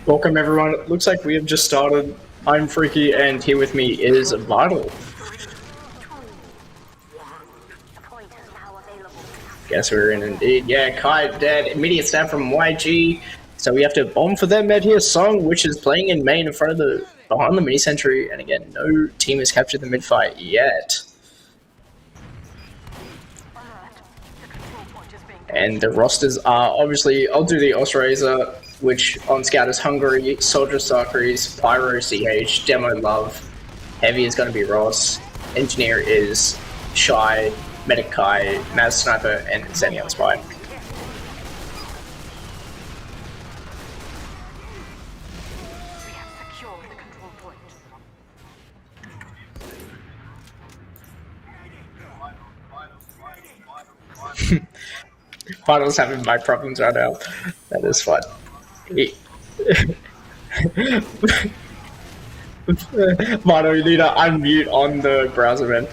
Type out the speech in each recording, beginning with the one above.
Welcome everyone. It looks like we have just started. I'm Freaky and here with me is Vital. Guess we're in indeed. Yeah, Kai dead. Immediate snap from YG. So we have to bomb for them out here. Song, which is playing in main in front of behind the mini sentry. And again, no team has captured the mid fight yet. And the rosters are obviously, I'll do the Austrasia, which on Scout is Hungary, Soldier Socrates, Pyro CH, Demo Love, Heavy is going to be Ross, Engineer is Shy, Medic Kai, Maz Sniper, and Zenny on Spy. Vital's having mic problems right now. That is fun. Vital, you need to unmute on the browser, man.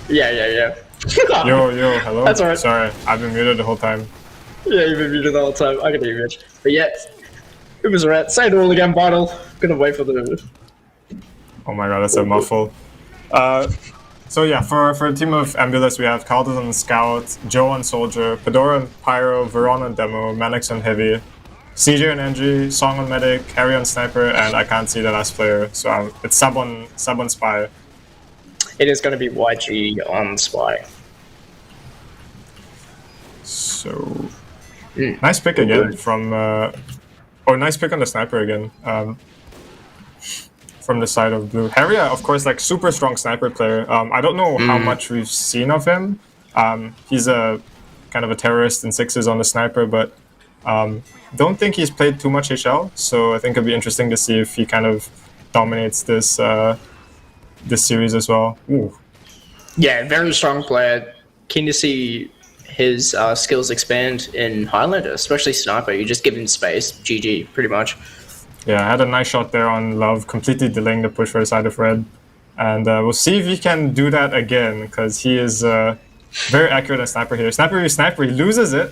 Yeah. Yo, hello? That's alright. Sorry, I've been muted the whole time. Yeah, you've been muted the whole time. I can hear you, Mitch. But yeah, it was alright. Say it all again, Vital. Gonna wait for the... Oh my god, that's a muffle. So yeah, for a team of Ambulas, we have Caldas on Scout, Joe on Soldier, Pedora and Pyro, Veron on Demo, Manix on Heavy, CJ on Engie, Song on Medic, Harry on Sniper, and I can't see the last player, so it's Sub on Spy. It is going to be YG on Spy. So... Nice pick again from... nice pick on the Sniper again. From the side of blue. Harry, of course, like super strong sniper player. I don't know how much we've seen of him. He's a kind of a terrorist in sixes on the sniper, but don't think he's played too much HL. So I think it'll be interesting to see if he kind of dominates this this series as well. Ooh. Yeah, very strong player. Keen to see his skills expand in Highlander, especially sniper. You just give him space, GG, pretty much. Yeah, I had a nice shot there on Love, completely delaying the push for the side of red. And we'll see if he can do that again, because he is very accurate at sniper here. Sniper, he loses it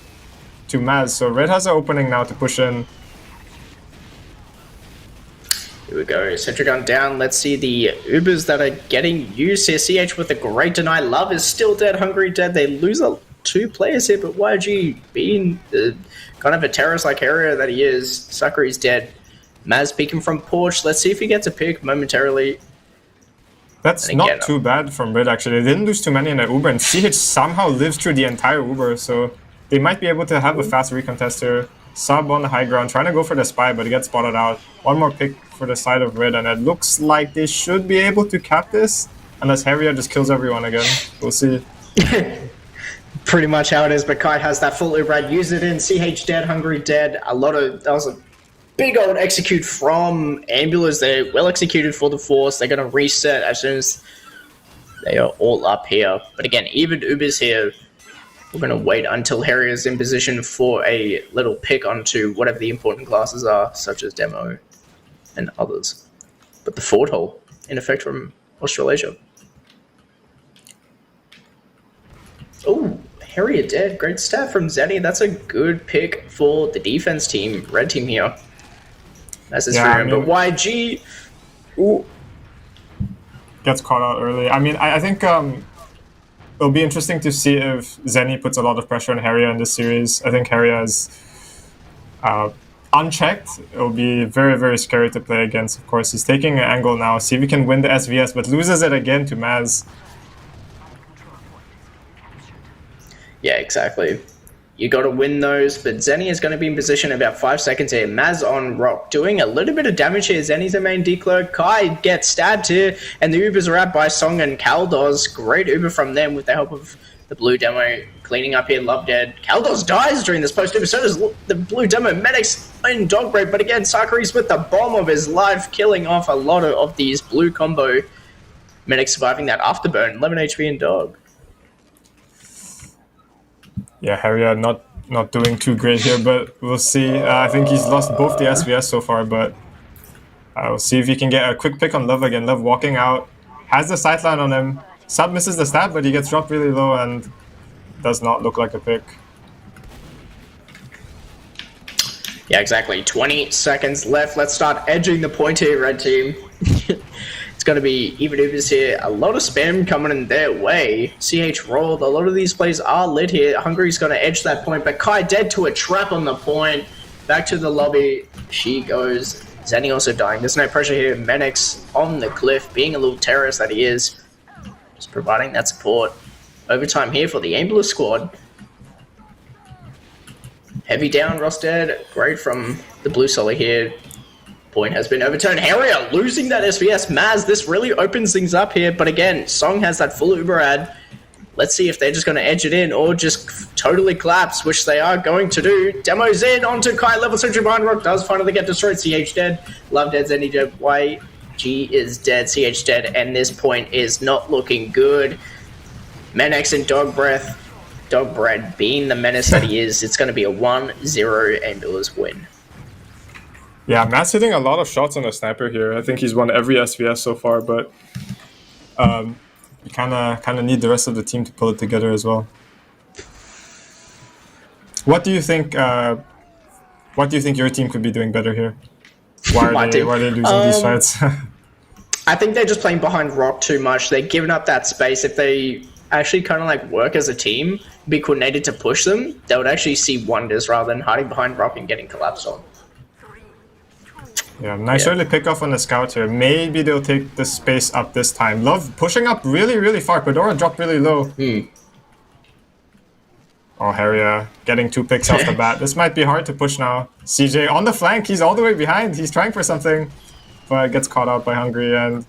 to Maz, so red has an opening now to push in. Here we go, Sentry gun down. Let's see the Ubers that are getting used here. CH with a great deny. Love is still dead, Hungry dead. They lose two players here, but YG being kind of a terrorist-like area that he is, Sucker is dead. Maz peeking from Porch. Let's see if he gets a pick momentarily. That's not too bad from Red, actually. They didn't lose too many in that Uber, and CH somehow lives through the entire Uber, so they might be able to have a fast recontest here. Sub on the high ground, trying to go for the spy, but he gets spotted out. One more pick for the side of Red, and it looks like they should be able to cap this, unless Harrier just kills everyone again. We'll see. Pretty much how it is, but Kai has that full Uber. Use it in. CH dead, Hungry dead. That was a big old execute from Ambulas. They're well executed for the Force. They're going to reset as soon as they are all up here. But again, even Uber's here. We're going to wait until Harry is in position for a little pick onto whatever the important classes are, such as Demo and others. But the Fort Hole, in effect, from Australasia. Oh, Harrier dead. Great stat from Zenny. That's a good pick for the defense team, red team here. That's his but YG gets caught out early. I mean, I think it'll be interesting to see if Zenny puts a lot of pressure on Harrier in this series. I think Harrier is unchecked. It'll be very, very scary to play against. Of course, he's taking an angle now. See if he can win the SVS, but loses it again to Maz. Yeah, exactly. You got to win those, but Zenny is going to be in position about 5 seconds here. Maz on Rock doing a little bit of damage here. Zenny's the main declerk. Kai gets stabbed here, and the Ubers are out by Song and Caldos. Great Uber from them with the help of the blue Demo cleaning up here. Love dead. Caldos dies during this post-Uber. So does the blue Demo. Medics in dog break, but again, Sakari's with the bomb of his life, killing off a lot of these blue combo. Medic surviving that afterburn. 11 HP and dog. Yeah, Harrier not doing too great here, but we'll see. I think he's lost both the SVS so far, but we'll see if he can get a quick pick on Love again. Love walking out, has the sightline on him. Sub misses the stab, but he gets dropped really low and does not look like a pick. Yeah, exactly. 20 seconds left. Let's start edging the point here, red team. It's going to be even Ubers here. A lot of spam coming in their way. CH rolled. A lot of these plays are lit here. Hungary's going to edge that point, but Kai dead to a trap on the point. Back to the lobby. She goes. Zenny also dying. There's no pressure here. Menix on the cliff, being a little terrorist that he is. Just providing that support. Overtime here for the Ambulance squad. Heavy down, Ross dead. Great from the blue solly here. Point has been overturned. Harrier losing that SVS. Maz, this really opens things up here. But again, Song has that full Uber ad. Let's see if they're just going to edge it in or just totally collapse, which they are going to do. Demo's in onto Kai. Level sentry behind Rock does finally get destroyed. CH dead. Love dead. Zenny dead. YG is dead. CH dead. And this point is not looking good. Menex and Dog Breath. Dog Bread being the menace that he is, it's going to be a 1-0 Ambulas win. Yeah, Matt's hitting a lot of shots on the sniper here. I think he's won every SVS so far, but you kind of need the rest of the team to pull it together as well. What do you think? What do you think your team could be doing better here? Why are they losing these fights? I think they're just playing behind Rock too much. They're giving up that space. If they actually kind of like work as a team, be coordinated to push them, they would actually see wonders rather than hiding behind Rock and getting collapsed on. Yeah, nice early pick off on the scout here. Maybe they'll take the space up this time. Love pushing up really, really far. Pedora dropped really low. Oh, Harrier getting 2 picks off the bat. This might be hard to push now. CJ on the flank. He's all the way behind. He's trying for something, but gets caught out by Hungary. And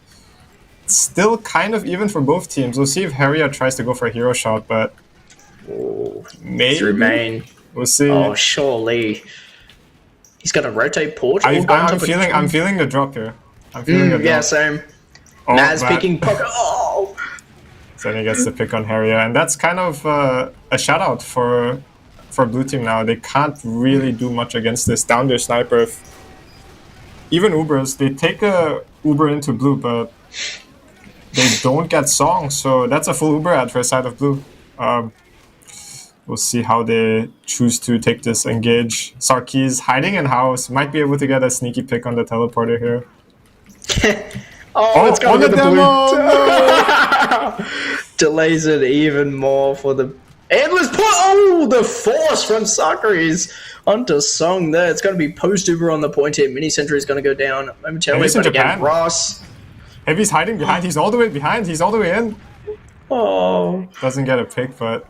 still kind of even for both teams. We'll see if Harrier tries to go for a hero shot, but maybe. Through main. We'll see. Oh, surely. He's got a rotate port. I'm feeling the drop here. I'm feeling the drop. Yeah, same. Oh, Maz picking pocket. Oh! Then he gets the pick on Harrier, and that's kind of a shout out for blue team now. They can't really do much against this down their sniper. Even Ubers, they take a Uber into blue, but they don't get Song, so that's a full Uber ad for a side of blue. We'll see how they choose to take this engage. Sarkis hiding in house, might be able to get a sneaky pick on the teleporter here. It's got the blue. No! Delays it even more for the endless put. Oh, the force from Sarkis onto Song there. It's going to be post Uber on the point here. Mini Sentry is going to go down momentarily. But again, Ross. Heavy's hiding behind. He's all the way behind. He's all the way in. Oh. Doesn't get a pick, but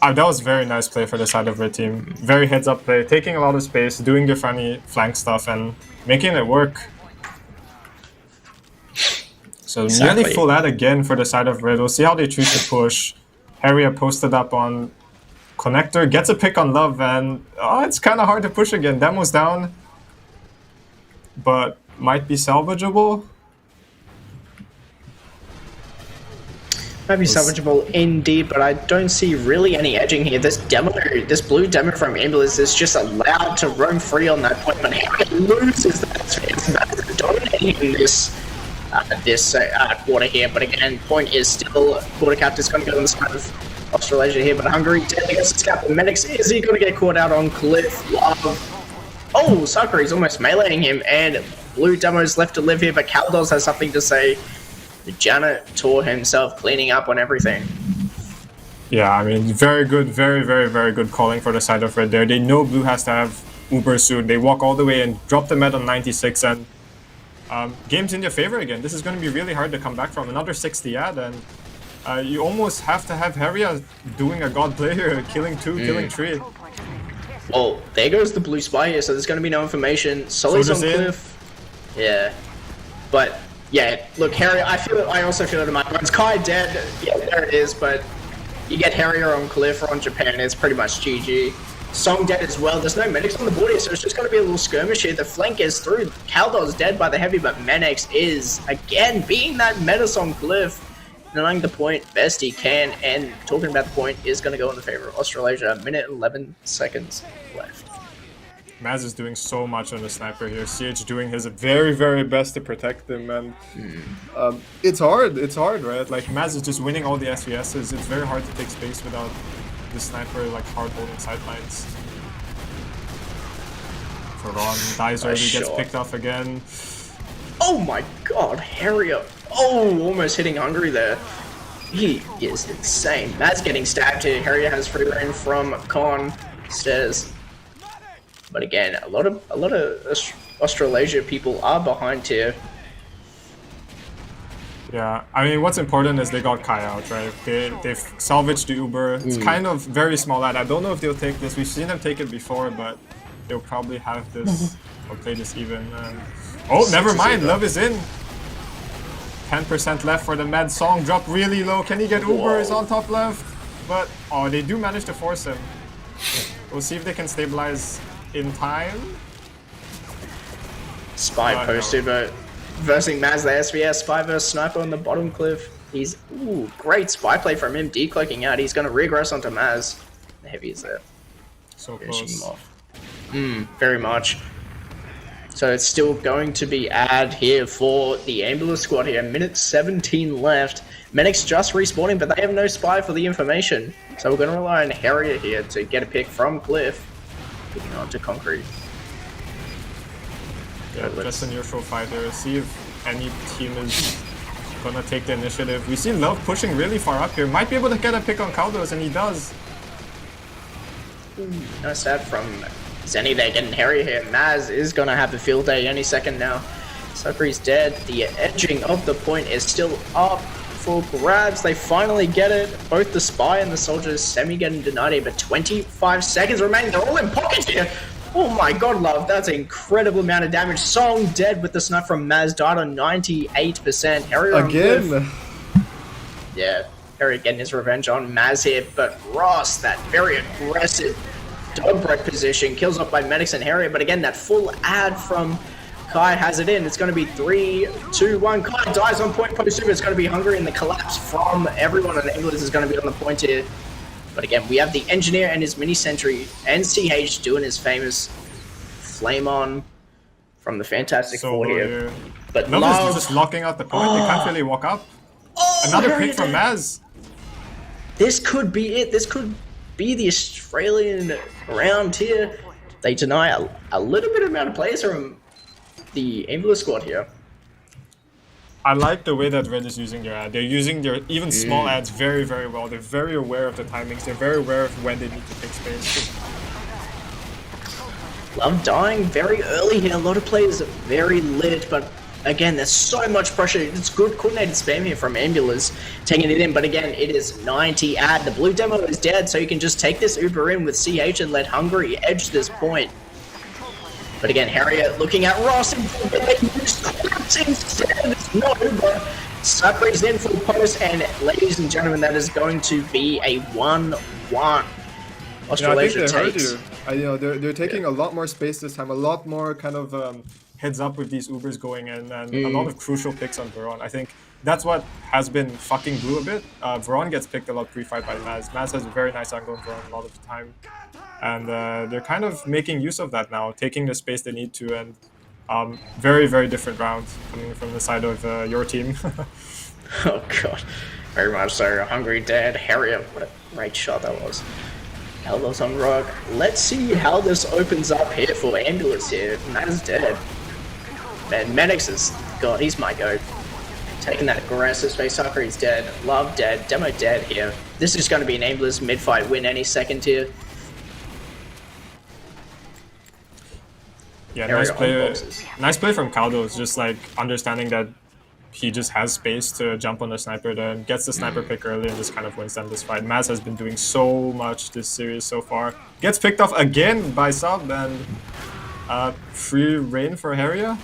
that was very nice play for the side of red team. Very heads up play, taking a lot of space, doing the funny flank stuff, and making it work. So nearly full ad again for the side of red. We'll see how they choose to push. Harrier posted up on connector, gets a pick on Love, and it's kind of hard to push again. Demo's down, but might be salvageable. Might be salvageable indeed, but I don't see really any edging here. This blue demo from Ambulance is just allowed to roam free on that point, but Harrier loses that space. That's dominating in this quarter here, but again, point is still quarter cap is going to go on the side of Australasia here, but Hungary dead against the scalp. Menix, is he going to get caught out on Cliff? Oh, Sakuri's almost meleeing him, and blue demo's left to live here, but Caldos has something to say. The janitor himself cleaning up on everything. Yeah, I mean, very good, very, very, very good calling for the side of red there. They know blue has to have Uber soon. They walk all the way and drop the med on 96, and game's in their favor again. This is going to be really hard to come back from. Another 60 ad, and you almost have to have Harrier doing a god play here, killing 2, killing 3. Well, there goes the blue spy here, so there's going to be no information. Sully's on Cliff. Yeah. But, yeah, look, Harrier, I also feel it in my bones. Kai dead, yeah, there it is, but you get Harrier on Cliff or on Japan, it's pretty much GG. Song dead as well. There's no medics on the board here, so it's just going to be a little skirmish here. The flank is through. Caldor's dead by the heavy, but Menex is, again, being that menace on Cliff. Knowing the point best he can, and talking about the point is going to go in the favor of Australasia. A minute 11 seconds left. Maz is doing so much on the sniper here. CH doing his very, very best to protect him, and it's hard, right? Like, Maz is just winning all the SVSs. It's very hard to take space without the sniper, like, hard holding sidelines. Ron dies early, gets shot. picked off again. Oh my god, Harrier. Oh, almost hitting Hungry there. He is insane. Maz getting stabbed here. Harrier has free reign from Con stairs. But again, a lot of Australasia people are behind here. Yeah, I mean, what's important is they got Kai out, right? They've salvaged the Uber. It's kind of very small ad. I don't know if they'll take this. We've seen them take it before, but they'll probably have this or play this even. Oh, never mind. Love is in. 10% left for the Med Song. Drop really low. Can he get Uber? Is on top left. But, oh, they do manage to force him. We'll see if they can stabilize in time. Spy posted, but versing Maz the SBS. Spy versus Sniper on the bottom cliff. He's, ooh, great spy play from him. Decloaking out. He's going to regress onto Maz. The heavy is there. So Finishing him close. off. Very much. So it's still going to be ad here for the Ambulance squad here. Minute 17 left. Medics just respawning, but they have no spy for the information. So we're going to rely on Harrier here to get a pick from Cliff. Picking on to Concrete. Yeah, just a neutral fighter. See if any team is gonna take the initiative. We see Love pushing really far up here. Might be able to get a pick on Kaldos, and he does. Nice stat from Zenny there, getting Harrier here. Maz is going to have a field day any second now. Suckery's dead. The edging of the point is still up for grabs. They finally get it. Both the Spy and the Soldiers semi getting denied here, but 25 seconds remaining. They're all in pocket here. Oh my god, Love. That's an incredible amount of damage. Song dead with the snipe from Maz. Died on 98%. Harrier again. Yeah, Harrier getting his revenge on Maz here, but Ross, that very aggressive dog break position, kills off by Medics and Harrier, but again, that full ad from Kai has it in. It's going to be 3, 2, 1. Kai dies on point post super. It's going to be Hungry, and the collapse from everyone on Ambulas is going to be on the point here. But again, we have the Engineer and his mini sentry, and CH doing his famous flame on from the Fantastic Four here. But Love is just locking out the point. They can't really walk up. Another pick from Maz. This could be it. This could be the Australian round here. They deny a little bit amount of players from the Ambulance squad here. I like the way that Red is using their ad. They're using their even small ads very, very well. They're very aware of the timings. They're very aware of when they need to take space. Love dying very early here. A lot of players are very lit, but again, there's so much pressure. It's good coordinated spam here from Ambulas taking it in, but again, it is 90 ad. The blue demo is dead, so you can just take this Uber in with CH and let Hungary edge this point. But again, Harrier looking at Ross and instead. No, but Suckery's in full post, and ladies and gentlemen, that is going to be a 1-1. Australasia I think they takes. heard you. They're taking a lot more space this time, a lot more kind of heads up with these Ubers going in, and a lot of crucial picks on Veron. I think that's what has been fucking blue a bit. Veron gets picked a lot pre-fight by Maz. Maz has a very nice angle on Veron a lot of the time. And they're kind of making use of that now, taking the space they need to, and very, very different rounds coming from the side of your team. Oh god, very much so. Hungry dead. Harrier, what a great shot that was. Elbows on Rock. Let's see how this opens up here for Ambulance here. Maz dead. And Medics is, god, he's my goat. Taking that aggressive space. Suckery's dead. Love dead. Demo dead here. This is going to be an Ambulance mid-fight win any second here. Yeah, nice play from Kaldos, just like understanding that he just has space to jump on the sniper, then gets the sniper pick early and just kind of wins them this fight. Maz has been doing so much this series so far. Gets picked off again by Sub, and free reign for Harrier.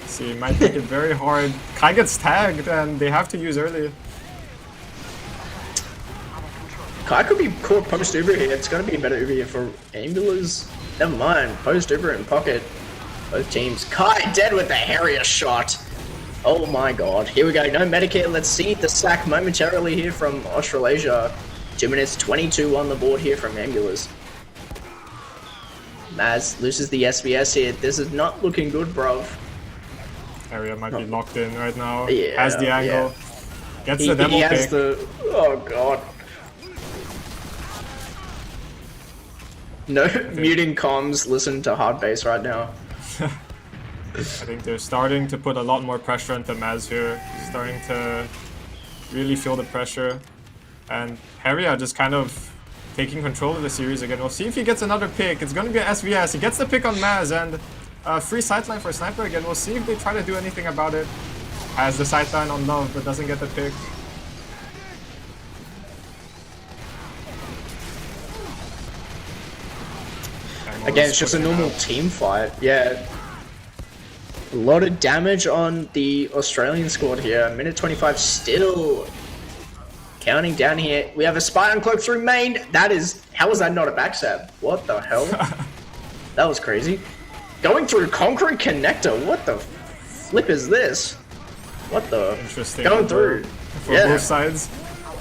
See, might make it very hard. Kai gets tagged and they have to use early. Kai could be caught post Uber here. It's going to be a better Uber here for Ambulance. Never mind. Post Uber in pocket. Both teams. Kai dead with the Harrier shot. Oh my god. Here we go. No Medicare. Let's see the sack momentarily here from Australasia. 2 minutes 22 on the board here from Ambulas. Maz loses the SBS here. This is not looking good, bro. Harrier might be locked in right now. Yeah, has the angle. Yeah. Gets the demo pick. Oh god. No, muting comms, listen to hard bass right now. I think they're starting to put a lot more pressure into Maz here. He's starting to really feel the pressure. And Harry are just kind of taking control of the series again. We'll see if he gets another pick. It's going to be an SVS. He gets the pick on Maz and free sightline for Sniper again. We'll see if they try to do anything about it. Has the sightline on Love but doesn't get the pick. Again, it's just a normal team fight. Yeah. A lot of damage on the Australian squad here. Minute 25 still counting down here. We have a spy on cloak through main. That is... How was that not a backstab? What the hell? That was crazy. Going through concrete connector. What the flip is this? What the... Interesting. Going through. For both sides.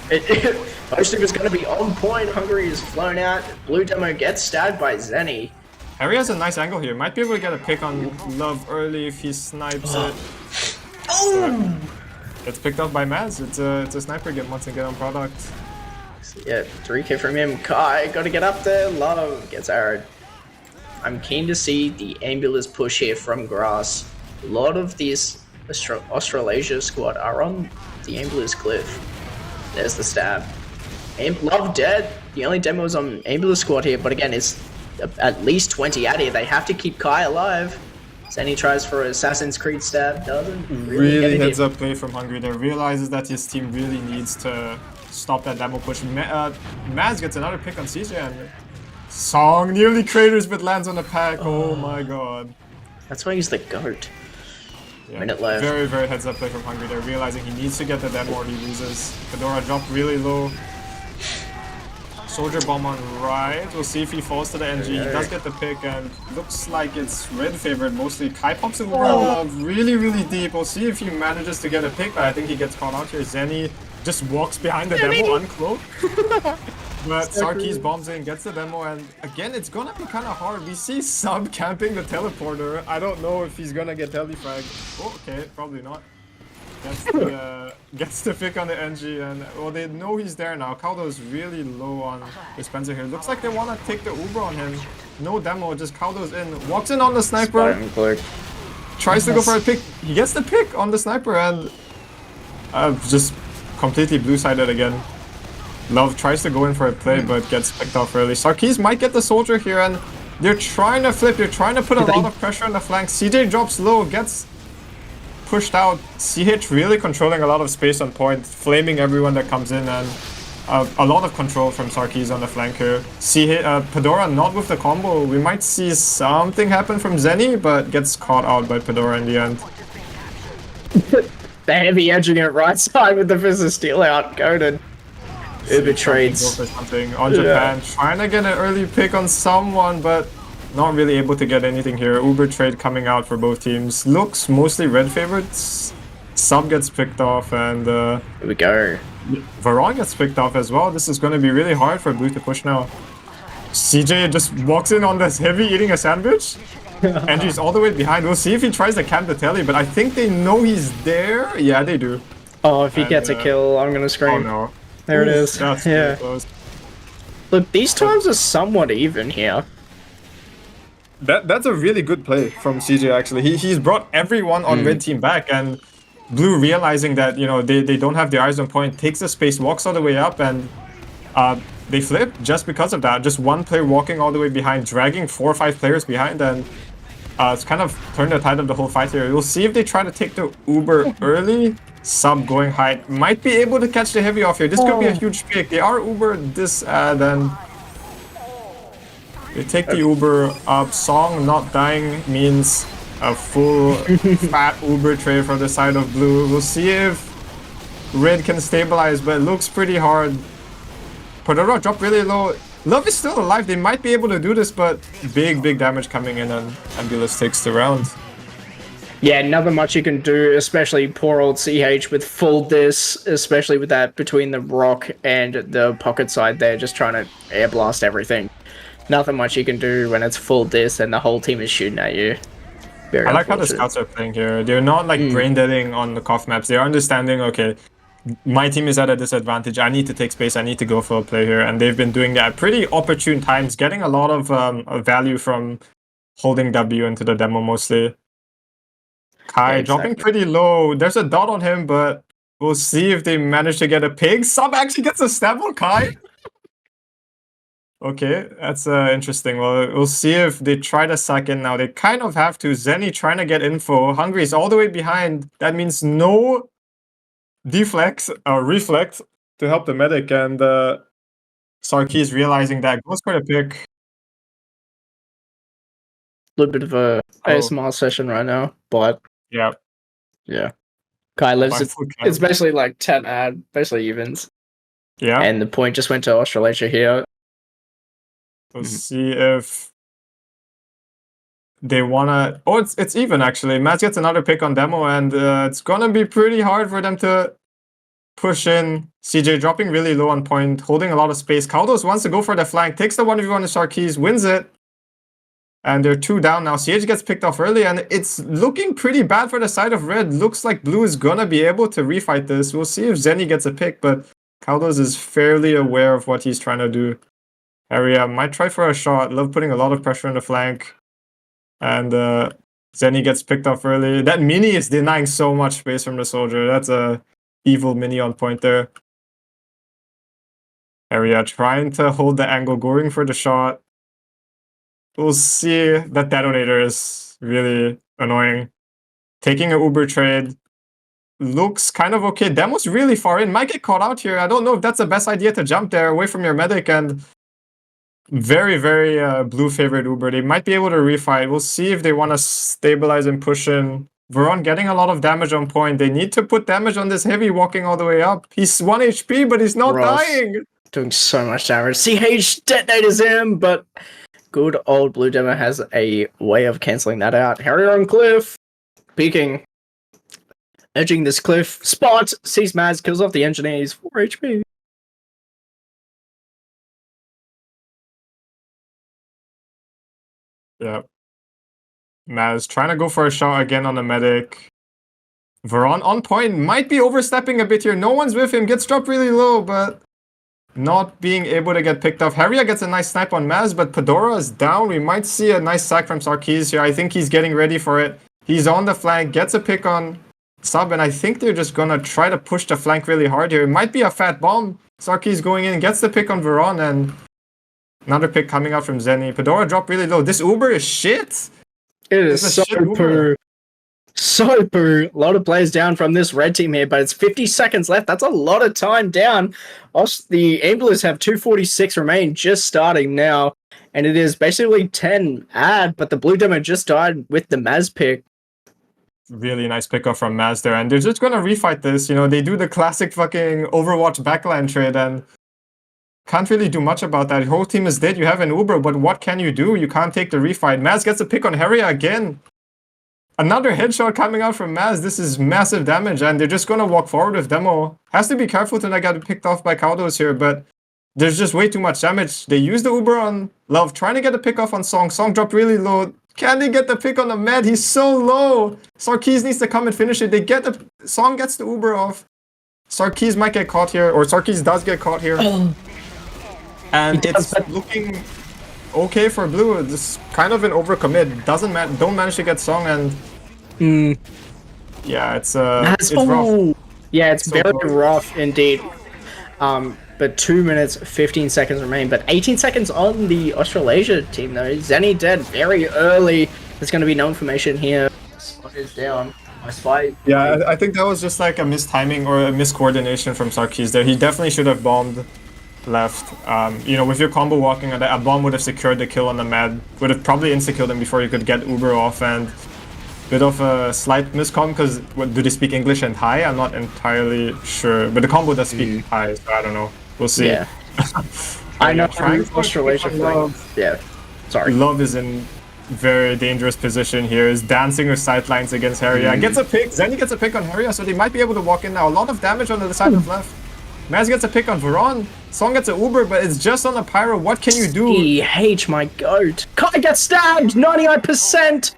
Most of it's going to be on point. Hungary is flown out. Blue Demo gets stabbed by Zenny. Harry has a nice angle here. Might be able to get a pick on Love early if he snipes it. Oh! It's picked up by Maz. It's a sniper game once again on product. Yeah, 3k from him. Kai, gotta get up there. Love gets arrowed. I'm keen to see the Ambulas push here from grass. A lot of these Australasia squad are on the Ambulas cliff. There's the stab. Love dead. The only demo is on Ambulas squad here, but again, it's at least 20 out here. They have to keep Kai alive. Zenny tries for Assassin's Creed stab, doesn't really heads up play from Hungary there. Realizes that his team really needs to stop that demo push. Maz gets another pick on CJ and Song nearly craters but lands on the pack. Oh my god. That's why he's the GOAT. Yeah, Minute left. Very, very heads up play from Hungary there. Realizing he needs to get the demo or he loses. Fedora dropped really low. Soldier bomb on right. We'll see if he falls to the NG. He does get the pick and looks like it's red favored mostly. Kai pops it over really, really deep. We'll see if he manages to get a pick, but I think he gets caught out here. Zenny just walks behind the demo uncloaked. But Sarkis bombs in, gets the demo, and again, it's gonna be kind of hard. We see Sub camping the teleporter. I don't know if he's gonna get telefragged. Oh, okay, probably not. Gets the pick on the NG, and well, they know he's there now. Caldo's really low on Dispenser here. Looks like they want to take the Uber on him. No demo, just Caldo's in. Walks in on the sniper. Tries to go for a pick. He gets the pick on the sniper, and just completely blue-sided again. Love tries to go in for a play, but gets picked off early. Sarkis might get the soldier here, and they're trying to flip. They're trying to put a lot of pressure on the flank. CJ drops low, gets pushed out. CH really controlling a lot of space on point, flaming everyone that comes in, and a lot of control from Sarkis on the flank here. Pedora not with the combo. We might see something happen from Zenny, but gets caught out by Pedora in the end. The heavy edging it right side with the Fist of Steel out. Goaded. Uber trades. Something on Japan, trying to get an early pick on someone, but not really able to get anything here. Uber trade coming out for both teams. Looks mostly red favorites. Sub gets picked off, and here we go. Varon gets picked off as well. This is going to be really hard for Blue to push now. CJ just walks in on this heavy eating a sandwich. Andrew's all the way behind. We'll see if he tries to camp the telly, but I think they know he's there. Yeah, they do. Oh, if he gets a kill, I'm going to scream. Oh no. There it is. That's really close. Look, these times are somewhat even here. That's a really good play from CJ actually. He's brought everyone on red team back, and Blue realizing that, you know, they don't have their eyes on point, takes the space, walks all the way up, and they flip just because of that. Just one player walking all the way behind, dragging 4 or 5 players behind, and it's kind of turned the tide of the whole fight here. We'll see if they try to take the Uber early. Sub going high. Might be able to catch the heavy off here. This could be a huge pick. They are Uber this ad, and they take the Uber up. Song not dying means a full fat Uber trade from the side of Blue. We'll see if Red can stabilize, but it looks pretty hard. Pedora dropped really low. Love is still alive. They might be able to do this, but big damage coming in, and Ambulas takes the round. Yeah, nothing much you can do, especially poor old CH with full dis, especially with that between the rock and the pocket side there, just trying to air blast everything. Nothing much you can do when it's full dis and the whole team is shooting at you. Very I like how the scouts are playing here. They're not like brain deading on the cough maps. They're understanding, okay, my team is at a disadvantage. I need to take space. I need to go for a play here. And they've been doing that at pretty opportune times, getting a lot of value from holding W into the demo mostly. Kai dropping pretty low. There's a dot on him, but we'll see if they manage to get a pig. Sub actually gets a stab on Kai. Okay, that's interesting. Well, we'll see if they try to suck in now. They kind of have to. Zenny trying to get info. Hungry's all the way behind. That means no deflex or reflect to help the medic, and Sarkis realizing that goes for the pick. A little bit of a ASMR session right now, but yeah. Kai lives. It's basically like 10 ad, basically evens. Yeah, and the point just went to Australasia here. We'll see if they wanna. Oh, it's even actually. Maz gets another pick on demo, and it's gonna be pretty hard for them to push in. CJ dropping really low on point, holding a lot of space. Kaldos wants to go for the flank, takes the 1v1 to Sarkis, wins it, and they're 2 down now. CH gets picked off early, and it's looking pretty bad for the side of red. Looks like blue is gonna be able to refight this. We'll see if Zenny gets a pick, but Kaldos is fairly aware of what he's trying to do. Area might try for a shot. Love putting a lot of pressure on the flank. And Zenny gets picked off early. That mini is denying so much space from the soldier. That's a evil mini on point there. Area trying to hold the angle, going for the shot. We'll see. That detonator is really annoying. Taking an Uber trade. Looks kind of okay. Demo's really far in. Might get caught out here. I don't know if that's the best idea to jump there away from your medic, and very, very blue favorite Uber. They might be able to refight. We'll see if they want to stabilize and push in. Veron getting a lot of damage on point. They need to put damage on this heavy walking all the way up. He's 1 HP, but he's not dying. Doing so much damage. CH detonators him, but good old blue demo has a way of cancelling that out. Harrier on cliff. Peeking. Edging this cliff. Spot. Sees Maz. Kills off the engineer. He's 4 HP. Yeah. Maz trying to go for a shot again on the medic. Veron on point. Might be overstepping a bit here. No one's with him. Gets dropped really low, but not being able to get picked off. Harrier gets a nice snipe on Maz, but Pedora is down. We might see a nice sack from Sarkis here. I think he's getting ready for it. He's on the flank. Gets a pick on Sub, and I think they're just gonna try to push the flank really hard here. It might be a fat bomb. Sarkis going in. Gets the pick on Veron, and another pick coming out from Zenny. Pedora dropped really low. This Uber is shit. It is so poo. So poo. A lot of players down from this red team here, but it's 50 seconds left. That's a lot of time down. The Ambulas have 2:46 remain, just starting now. And it is basically 10 ad, but the blue demo just died with the Maz pick. Really nice pickup from Maz there. And they're just going to refight this. You know, they do the classic fucking Overwatch backline trade, and can't really do much about that. Your whole team is dead. You have an Uber, but what can you do? You can't take the refight. Maz gets a pick on Harrier again. Another headshot coming out from Maz. This is massive damage, and they're just going to walk forward with Demo. Has to be careful to not get picked off by Kaldos here, but there's just way too much damage. They use the Uber on Love, trying to get a pick off on Song. Song dropped really low. Can they get the pick on the Med? He's so low. Sarkis needs to come and finish it. Song gets the Uber off. Sarkis might get caught here, or Sarkis does get caught here. And it's looking okay for blue. It's kind of an overcommit. Don't manage to get Song, and yeah, it's rough. Yeah, it's very rough indeed. But 2 minutes 15 seconds remain. But 18 seconds on the Australasia team though. Zenny dead very early. There's going to be no information here. Spot is down. My spy. Yeah, I think that was just like a mistiming or a miscoordination from Sarkis there. He definitely should have bombed left. You know, with your combo walking, a bomb would have secured the kill on the Mad. Would have probably insta-killed him before you could get Uber off, and bit of a slight miscom, because do they speak English and Thai? I'm not entirely sure, but the combo does speak Thai, so I don't know. We'll see. Yeah. I know. Trying Australasia Love. Yeah. Sorry. Love is in very dangerous position here. Is dancing with sidelines against Harrier. Gets a pick. Zenny gets a pick on Harrier, so they might be able to walk in now. A lot of damage on the side of left. Maz gets a pick on Veron. Song gets an Uber, but it's just on the Pyro. What can you do? EH, my goat. Kai gets stabbed! 99%!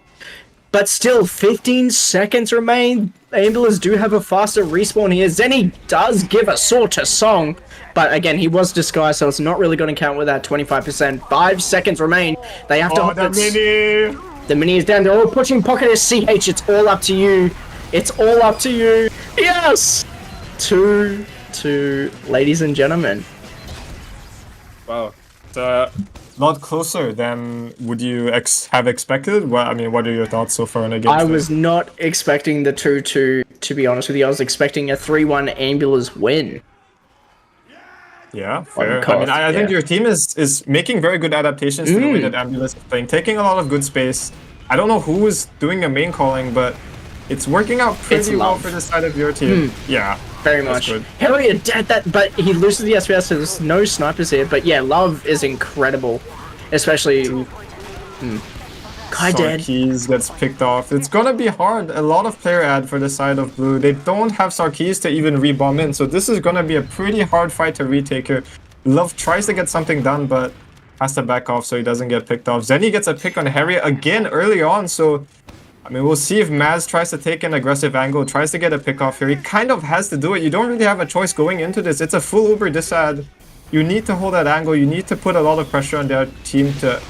But still, 15 seconds remain. Ambulas do have a faster respawn here. Zenny does give a sword to Song, but again, he was disguised, so it's not really going to count with that 25%. 5 seconds remain. They have to... the mini! The mini is down. They're all pushing pocket as CH. It's all up to you. It's all up to you. Yes! 2-2, ladies and gentlemen. Wow. It's a lot closer than would you have expected. Well, I mean, what are your thoughts so far in the game? I was not expecting the 2-2, to be honest with you. I was expecting a 3-1 Ambulas win. Yeah, fair. I mean, I think your team is making very good adaptations to the way that Ambulance is playing, taking a lot of good space. I don't know who is doing the main calling, but it's working out pretty well for the side of your team. Yeah. Very much. Harrier dead that, but he loses the SPS, so there's no snipers here. But yeah, Love is incredible, especially. Kai dead. Sarkis gets picked off. It's gonna be hard. A lot of player ad for the side of blue. They don't have Sarkis to even rebomb in, so this is gonna be a pretty hard fight to retake here. Love tries to get something done, but has to back off so he doesn't get picked off. Zenny gets a pick on Harrier again early on, so I mean, we'll see if Maz tries to take an aggressive angle, tries to get a pick off here. He kind of has to do it. You don't really have a choice going into this. It's a full Uber disad. You need to hold that angle. You need to put a lot of pressure on their team to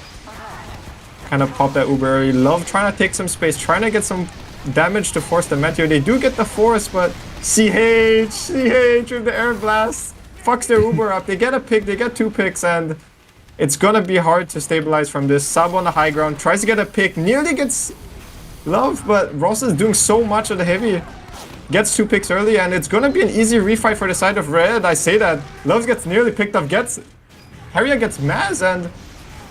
kind of pop that Uber early. Love trying to take some space, trying to get some damage to force the Meteor. They do get the force, but CH with the air blast fucks their Uber up. They get a pick, they get 2 picks, and it's gonna be hard to stabilize from this. Sub on the high ground, tries to get a pick, nearly gets Love, but Ross is doing so much of the heavy. Gets 2 picks early, and it's gonna be an easy refight for the side of red. I say that. Love gets nearly picked up, Harrier gets Maz, and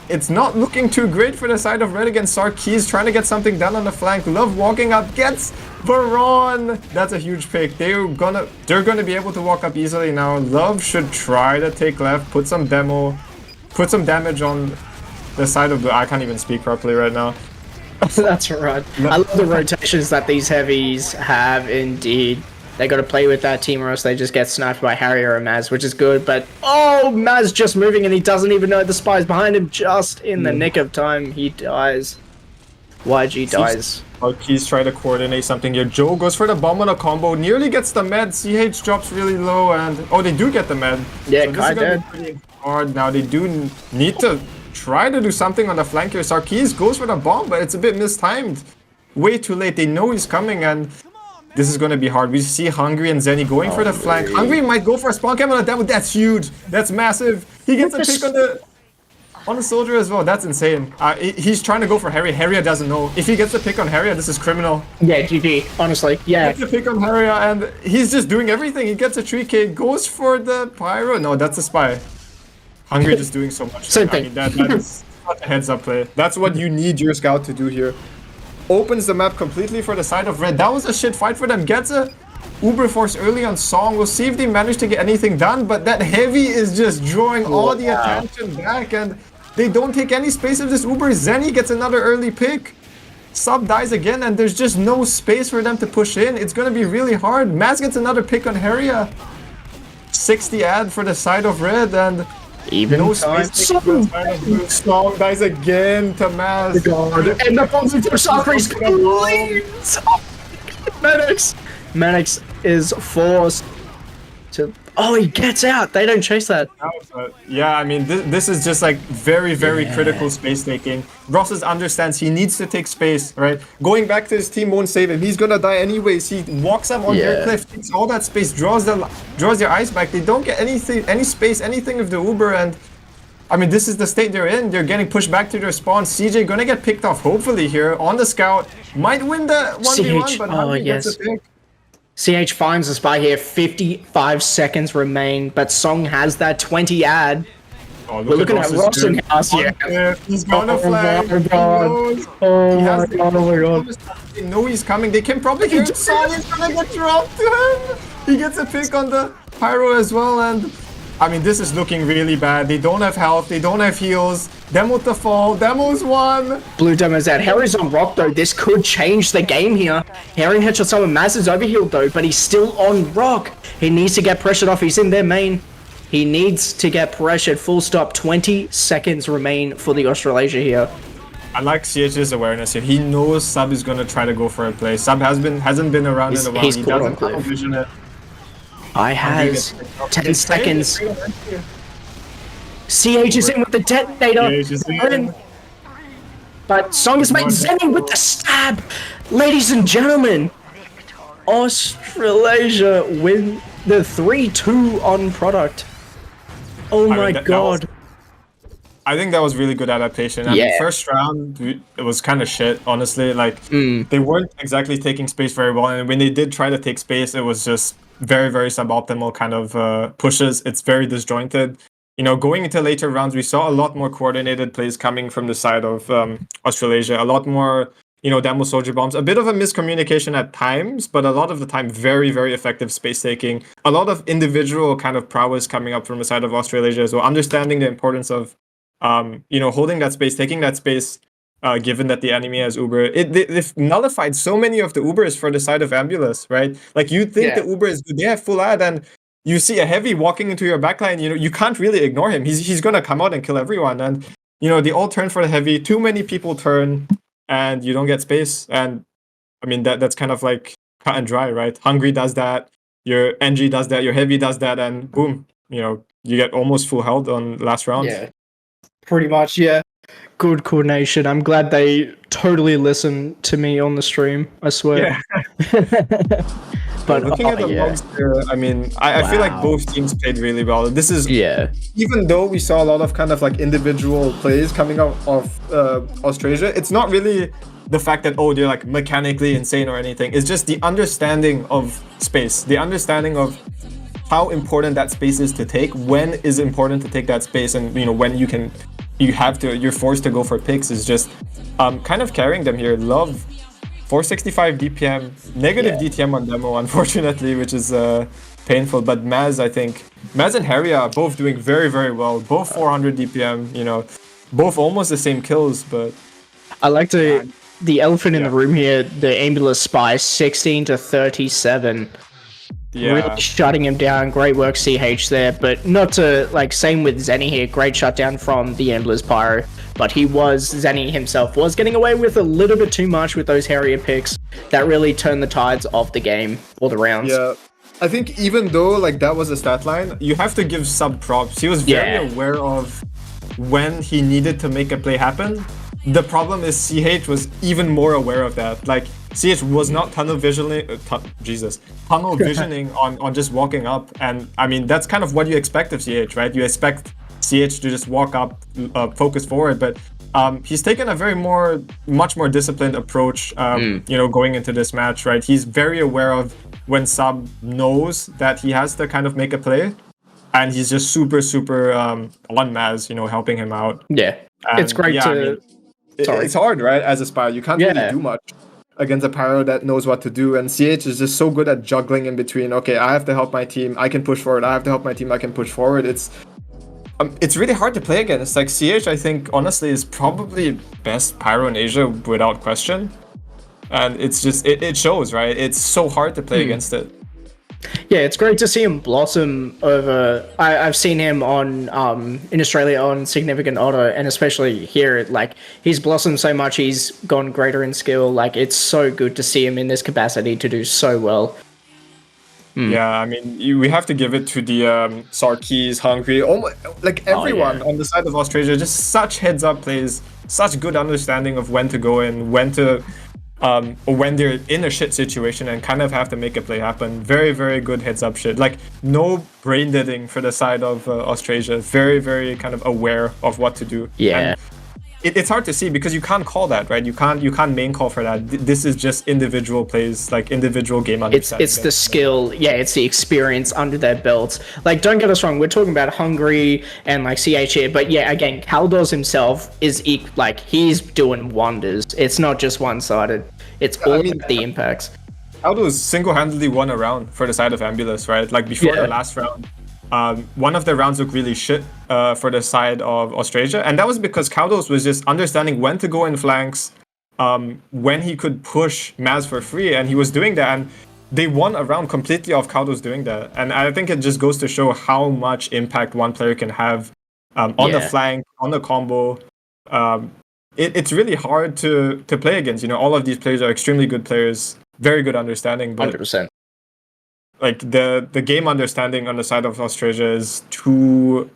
it's not looking too great for the side of red against Sarkis, trying to get something done on the flank. Love walking up, gets Baron. That's a huge pick. They're gonna be able to walk up easily now. Love should try to take left, put some damage on the side of blue. I can't even speak properly right now. That's right. I love the rotations that these heavies have, indeed. They got to play with that team or else they just get sniped by Harrier or Maz, which is good, but oh, Maz just moving and he doesn't even know the spy's behind him. Just in the nick of time, he dies. YG dies. He's trying to coordinate something here. Joe goes for the bomb on a combo, nearly gets the med. CH drops really low, and oh, they do get the med. Yeah, so Kai dead. Pretty hard now. They do need to try to do something on the flank here. Sarkis goes for the bomb, but it's a bit mistimed. Way too late. They know he's coming, and this is going to be hard. We see Hungry and Zenny going for the flank. Hungry might go for a spawn cam on a demo. That's huge. That's massive. He gets a pick on the soldier as well. That's insane. He's trying to go for Harrier. Harrier doesn't know. If he gets a pick on Harrier, this is criminal. Yeah, GG. Honestly, yeah. He gets a pick on Harrier, and he's just doing everything. He gets a 3K, goes for the Pyro. No, that's a spy. Hungry just doing so much. Same thing. I mean, that is not a heads-up play. That's what you need your scout to do here. Opens the map completely for the side of red. That was a shit fight for them. Gets a Uber force early on Song. We'll see if they manage to get anything done, but that heavy is just drawing all the attention back, and they don't take any space of this Uber. Zenny gets another early pick. Sub dies again, and there's just no space for them to push in. It's going to be really hard. Maz gets another pick on Harrier. 60 ad for the side of red, and even no time. Song dies again to Maz. And the bombs into Sarkis. Manix is forced to. Oh, he gets out. They don't chase that. Yeah, I mean, this is just like very, very critical space taking. Ross understands he needs to take space, right? Going back to his team won't save him. He's gonna die anyways. He walks up on their cliff, takes all that space, draws their ice back. They don't get any space, anything of the Uber, and I mean, this is the state they're in. They're getting pushed back to their spawn. CJ gonna get picked off, hopefully here on the scout. Might win the 1v1, but Hunter gets a pick. CH finds the spy here. 55 seconds remain, but Song has that 20 ad. Oh, we're looking at Ross in house here. He's gonna flag. Oh my god. Oh my god. They know he's coming. They can probably hear it. Song is gonna get dropped to him. He gets a pick on the Pyro as well, and I mean, this is looking really bad. They don't have health. They don't have heals. Demo to fall. Demo's won. Blue Demo's out. Harry's on rock though. This could change the game here. Harry headshot someone. Maz is overhealed though, but he's still on rock. He needs to get pressured off. He's in their main. He needs to get pressured. Full stop. 20 seconds remain for the Australasia here. I like CH's awareness here. He knows Sub is gonna try to go for a play. Sub hasn't been around in a while. He's He caught on doesn't tunnel Cliff. vision it. I has 10 seconds. CH is in with the detonator. CH is in. But Song has made Zenny with the stab. Ladies and gentlemen, Australasia win the 3-2 on product. Oh my god. I think that was really good adaptation. I mean, first round, it was kind of shit, honestly. Like, they weren't exactly taking space very well. And when they did try to take space, it was just very, very suboptimal kind of pushes. It's very disjointed. You know, going into later rounds, we saw a lot more coordinated plays coming from the side of Australasia. A lot more, you know, demo soldier bombs. A bit of a miscommunication at times, but a lot of the time, very, very effective space taking. A lot of individual kind of prowess coming up from the side of Australasia as well. Understanding the importance of you know, holding that space, taking that space, given that the enemy has Uber. They've nullified so many of the Ubers for the side of Ambulas, right? Like, you think the Uber is good, they have full ad, and you see a heavy walking into your backline, you know, you can't really ignore him. He's gonna come out and kill everyone. And, you know, they all turn for the heavy, too many people turn, and you don't get space. And, I mean, that's kind of like cut and dry, right? Hungry does that, your NG does that, your heavy does that, and boom, you know, you get almost full health on last round. Yeah. Pretty much, yeah. Good coordination. I'm glad they totally listened to me on the stream. I swear. Yeah. But looking at the logs here, I mean, I feel like both teams played really well. This is even though we saw a lot of kind of like individual plays coming out of Austrasia, it's not really the fact that, oh, they're like mechanically insane or anything. It's just the understanding of space, the understanding of how important that space is to take, when is important to take that space, and, you know, when you're forced to go for picks is just kind of carrying them here. Love 465 DPM, negative DTM on demo, unfortunately, which is painful. But Maz, I think, Maz and Harry are both doing very, very well. Both 400 DPM, you know, both almost the same kills, but... I like the elephant in the room here, the Ambulus spy, 16 to 37. Really shutting him down. Great work, CH there, but not to, like, same with Zenny here. Great shutdown from the Ambulus Pyro, but Zenny himself was getting away with a little bit too much with those Harrier picks. That really turned the tides of the game, or the rounds. Yeah, I think even though, like, that was a stat line, you have to give Sub props. He was very aware of when he needed to make a play happen. The problem is CH was even more aware of that. Like, CH was not tunnel visioning on just walking up. And I mean, that's kind of what you expect of CH, right? You expect CH to just walk up, focus forward, but he's taken a much more disciplined approach, you know, going into this match, right? He's very aware of when Sub knows that he has to kind of make a play, and he's just super on Maz, you know, helping him out. Yeah, and it's great to... I mean, it's hard, right? As a spy, you can't really do much against a pyro that knows what to do, and CH is just so good at juggling in between. Okay, I have to help my team, I can push forward. I have to help my team, I can push forward. It's really hard to play against. Like, CH, I think, honestly, is probably best pyro in Asia without question, and it's just it shows, right? It's so hard to play against it. Yeah, it's great to see him blossom over. I've seen him on in Australia on Significant Otter, and especially here, like, he's blossomed so much. He's gone greater in skill. Like, it's so good to see him in this capacity to do so well. Yeah, I mean, we have to give it to the Sarkis, Hungry, like everyone on the side of Australia. Just such heads up plays, such good understanding of when to go in, when they're in a shit situation and kind of have to make a play happen. Very, very good heads up shit. Like, no brain deading for the side of Austrasia. Very, very kind of aware of what to do. Yeah. And it's hard to see because you can't call that, right? You can't main call for that. This is just individual plays, like individual game understanding. It's the skill, it's the experience under their belts. Like, don't get us wrong, we're talking about Hungry and like CH here, but yeah, again, Kaldors himself is like, he's doing wonders. It's not just one-sided. It's all about the impacts. Kaldors single-handedly won a round for the side of Ambulas, right? Like, before the last round. One of the rounds looked really shit for the side of Austrasia, and that was because Kaldors was just understanding when to go in flanks, when he could push Maz for free, and he was doing that, and they won a round completely off Kaldors doing that. And I think it just goes to show how much impact one player can have on the flank, on the combo. it's really hard to play against. You know, all of these players are extremely good players, very good understanding, but 100%. like the game understanding on the side of Austrasia is too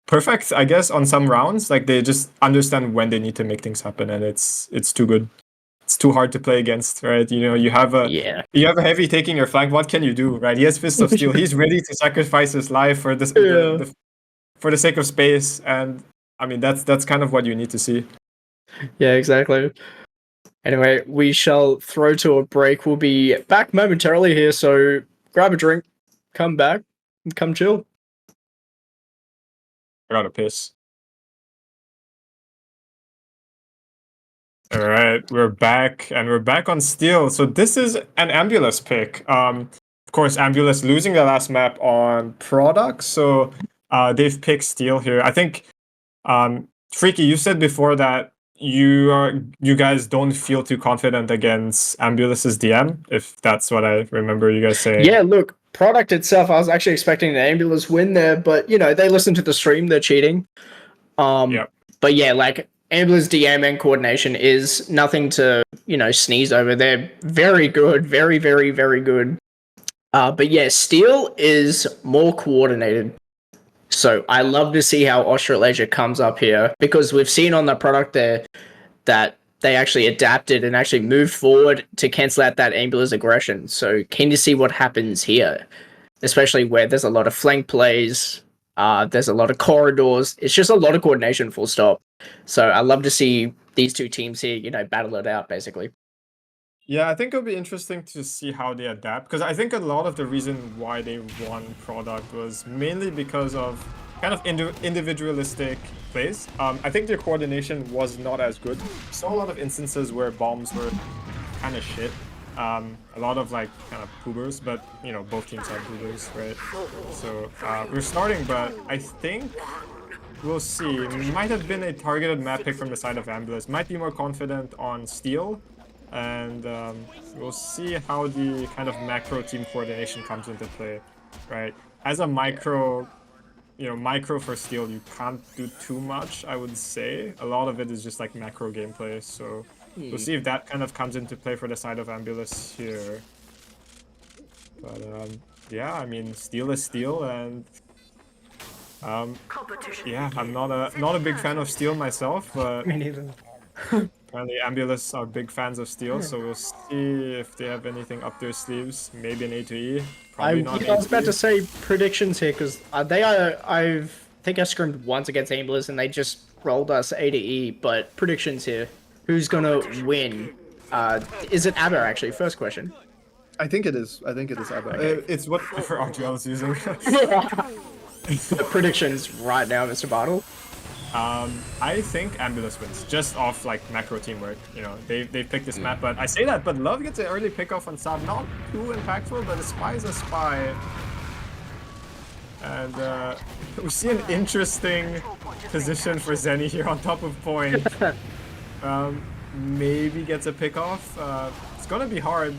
perfect, I guess, on some rounds. Like they just understand when they need to make things happen, and it's too good. It's too hard to play against, right? You know, you have a heavy taking your flank. What can you do, right? He has Fist of Steel. He's ready to sacrifice his life for this for the sake of space, and I mean that's kind of what you need to see. Yeah, exactly. Anyway, we shall throw to a break. We'll be back momentarily here, so grab a drink, come back, and come chill. I gotta piss. All right, we're back, and we're back on Steel. So this is an Ambulas pick. Of course, Ambulas losing the last map on Product, so they've picked Steel here. I think, Freaky, you said before that you guys don't feel too confident against Ambulas's DM, if that's what I remember you guys saying. Yeah, look, Product itself, I was actually expecting an Ambulas win there, but, you know, they listen to the stream, they're cheating. But yeah, like, Ambulas DM and coordination is nothing to, you know, sneeze over. They're very good, very, very, very good. But yeah, Steel is more coordinated. So I love to see how Australasia comes up here, because we've seen on the Product there that they actually adapted and actually moved forward to cancel out that Ambulas aggression. So keen to see what happens here, especially where there's a lot of flank plays. There's a lot of corridors. It's just a lot of coordination, full stop. So I love to see these two teams here, you know, battle it out, basically. Yeah, I think it'll be interesting to see how they adapt, because I think a lot of the reason why they won Product was mainly because of kind of individualistic plays. I think their coordination was not as good. Saw a lot of instances where bombs were kind of shit. A lot of like kind of poobers, but you know, both teams have poobers, right? So we're starting, but I think we'll see. It might have been a targeted map pick from the side of Ambulas. Might be more confident on Steel, and we'll see how the kind of macro team coordination comes into play, right? As a micro, you know, micro for Steel, you can't do too much, I would say. A lot of it is just like macro gameplay, so we'll see if that kind of comes into play for the side of Ambulas here. But yeah, I mean, Steel is Steel, and yeah, I'm not a big fan of Steel myself, but Me neither. apparently Ambulas are big fans of Steel, so we'll see if they have anything up their sleeves. Maybe an A2E. Probably not. I was about to say predictions here, because I think I scrimmed once against Ambulas and they just rolled us A to E, but predictions here. Who's gonna win? Is it Aber, actually? First question. I think it is. I think it is Aber. Okay. It's what RGL is using. The predictions right now, Mr. Bartle. I think Ambulas wins, just off like macro teamwork. You know, they picked this map, but I say that, but Love gets an early pick off on Saab, not too impactful, but a spy is a spy. And we see an interesting position for Zenny here on top of point. Maybe gets a pick off. It's gonna be hard.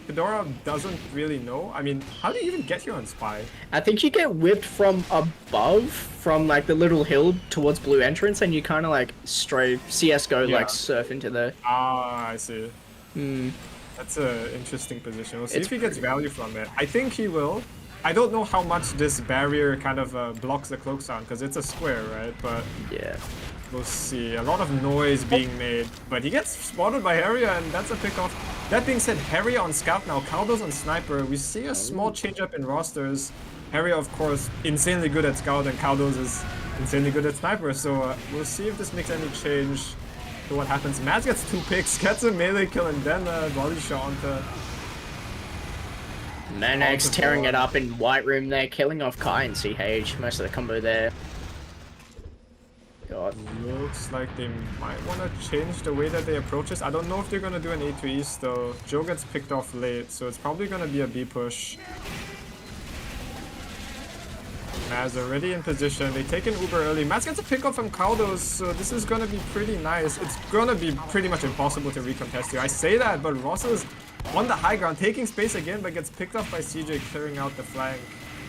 Fedora doesn't really know. I mean, how do you even get here on Spy? I think you get whipped from above, from like the little hill towards blue entrance, and you kind of like stray CSGO, like surf into the... Ah, I see. That's an interesting position. We'll see if he gets value from it. I think he will. I don't know how much this barrier kind of blocks the cloak sound, because it's a square, right? But yeah, we'll see. A lot of noise being made, but he gets spotted by Harrier, and that's a pick off. That being said, Harrier on Scout now, Caldo's on Sniper. We see a small change up in rosters. Harrier, of course, insanely good at Scout, and Caldo's is insanely good at Sniper. So we'll see if this makes any change to what happens. Maz gets 2 picks, gets a melee kill, and then a volley shot onto... Manax tearing it up in White Room there, killing off Kai and CH. Most of the combo there. God. Looks like they might want to change the way that they approach this. I don't know if they're going to do an A to East though. Joe gets picked off late, so it's probably going to be a B push. Maz already in position. They take an Uber early. Maz gets a pick off from Caldos, so this is going to be pretty nice. It's going to be pretty much impossible to recontest here. I say that, but Ross is on the high ground, taking space again, but gets picked off by CJ, clearing out the flank.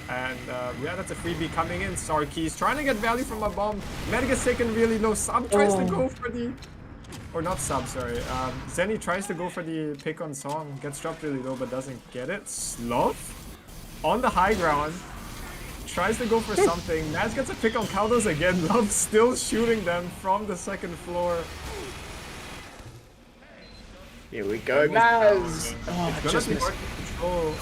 And yeah, that's a freebie coming in. Sarkis trying to get value from a bomb. Med gets taken really low. Sub tries to go for the... Or not Sub, sorry. Zenny tries to go for the pick on Song. Gets dropped really low but doesn't get it. Slov on the high ground. Tries to go for something. Naz gets a pick on Kaldos again. Love still shooting them from the second floor. Here we go, Maz! Oh, just missed. Control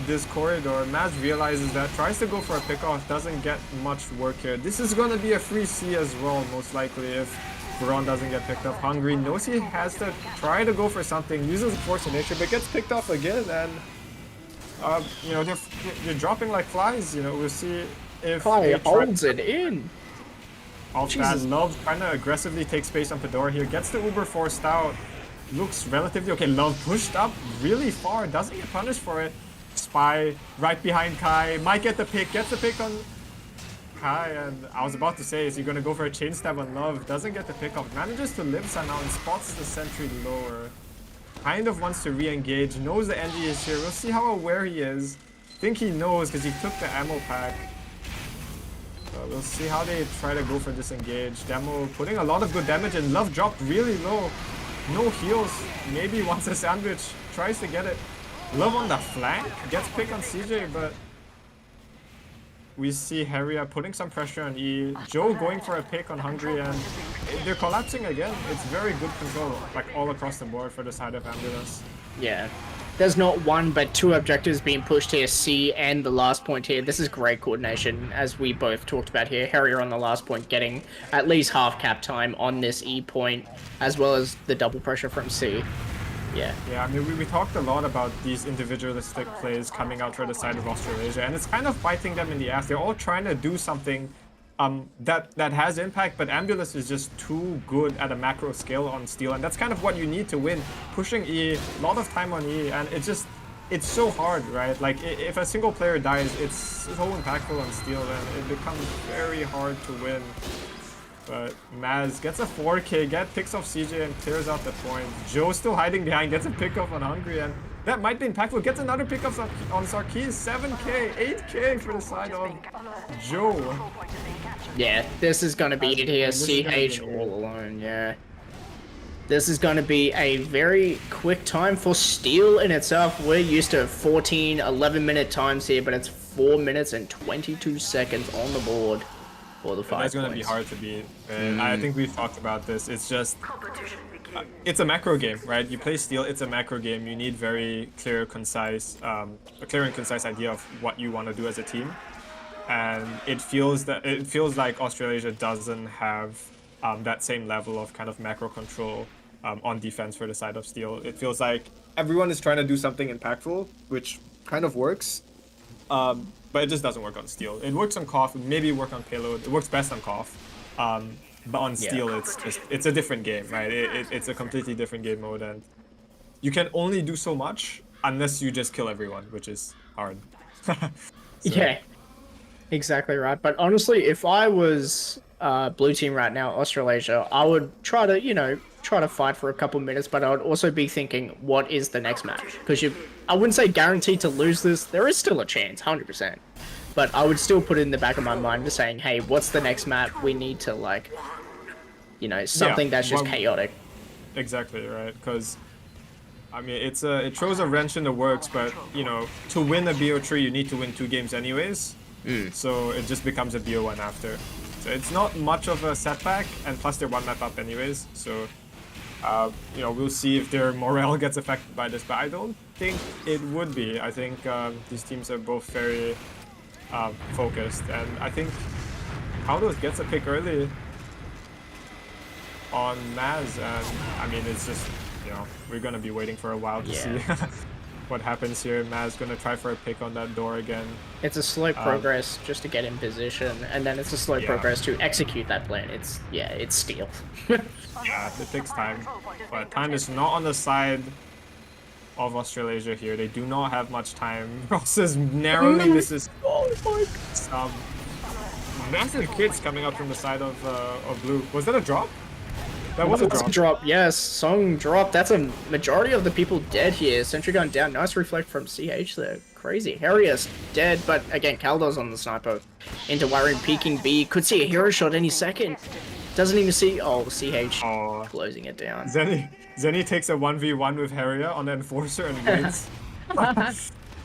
this corridor. Maz realizes that, tries to go for a pick-off, doesn't get much work here. This is gonna be a free C as well, most likely, if Veron doesn't get picked up. Hungry knows he has to try to go for something, uses Force of Nature, but gets picked off again, and you know, they're dropping like flies, you know, we'll see if Kai holds it in. Off that, Love trying to aggressively take space on Fedora here, gets the Uber forced out, looks relatively okay. Love pushed up really far, doesn't get punished for it. Spy right behind Kai, might get the pick, gets the pick on Kai, and I was about to say, is he gonna go for a chain stab on Love? Doesn't get the pick up, manages to live somehow and spots the sentry lower. Kind of wants to re-engage, knows the NG is here, we'll see how aware he is. Think he knows because he took the ammo pack. So we'll see how they try to go for disengage. Demo putting a lot of good damage and Love dropped really low. No heals, maybe wants a sandwich, tries to get it. Love on the flank, gets picked on CJ, but we see Harrier putting some pressure on E. Joe going for a pick on Hungry, and they're collapsing again. It's very good control, like all across the board for the side of Ambulas. Yeah. There's not one, but two objectives being pushed here, C and the last point here. This is great coordination, as we both talked about here. Harrier on the last point getting at least half cap time on this E point, as well as the double pressure from C. Yeah. Yeah, I mean, we talked a lot about these individualistic plays coming out for the side of Australasia, and it's kind of biting them in the ass. They're all trying to do something that has impact, but Ambulance is just too good at a macro scale on Steel, and that's kind of what you need to win. Pushing E, a lot of time on E, and it's so hard, right? Like, if a single player dies, it's so impactful on Steel, and it becomes very hard to win. But Maz gets a 4K, picks off CJ and clears out the point. Joe still hiding behind, gets a pick off on Hungry, and that might be impactful. Gets another pick off on Sarkis, 7K, 8K for the side of Joe. Yeah, this is gonna be it here. CH all alone, yeah. This is gonna be a very quick time for Steel in itself. We're used to 14, 11-minute times here, but it's 4 minutes and 22 seconds on the board. For the 5 That's going to be hard to beat. And I think we've talked about this. It's just... it's a macro game, right? You play Steel, it's a macro game. You need very clear, concise, a clear and concise idea of what you want to do as a team. And it feels like Australasia doesn't have that same level of kind of macro control on defense for the side of Steel. It feels like everyone is trying to do something impactful, which kind of works. But it just doesn't work on Steel. It works on Koth, maybe work on Payload. It works best on Koth. But on Steel, it's a different game, right? It's a completely different game mode, and you can only do so much unless you just kill everyone, which is hard. Yeah, exactly right. But honestly, if I was blue team right now, Australasia, I would try to, you know, fight for a couple minutes, but I would also be thinking, what is the next match? Because I wouldn't say guaranteed to lose this. There is still a chance, 100%. But I would still put it in the back of my mind, just saying, hey, what's the next map? We need to, like, you know, something that's just chaotic. Exactly, right? Because, I mean, it throws a wrench in the works, but, you know, to win a BO3, you need to win 2 games anyways. So it just becomes a BO1 after. So it's not much of a setback, and plus they're 1 map up anyways, so... you know, we'll see if their morale gets affected by this, but I don't think it would be. I think these teams are both very focused, and I think Kaldos gets a pick early on Maz, and I mean, it's just, you know, we're gonna be waiting for a while to see what happens here. Maz gonna try for a pick on that door again. It's a slow progress just to get in position, and then it's a slow progress to execute that plan. It's Steel. Yeah, it takes time, but time is not on the side of Australasia here. They do not have much time. Ross is narrowly misses. Oh my God. Massive kits coming up from the side of blue. Was that a drop? That was a drop. Yes, Song drop. That's a majority of the people dead here. Sentry gun down. Nice reflect from CH there. crazy. Harrius dead, but again, Kaldor's on the sniper. Into Warren peeking B. Could see a hero shot any second. Doesn't even see. Oh, CH closing it down. Zenny takes a 1v1 with Harrier on the Enforcer and wins.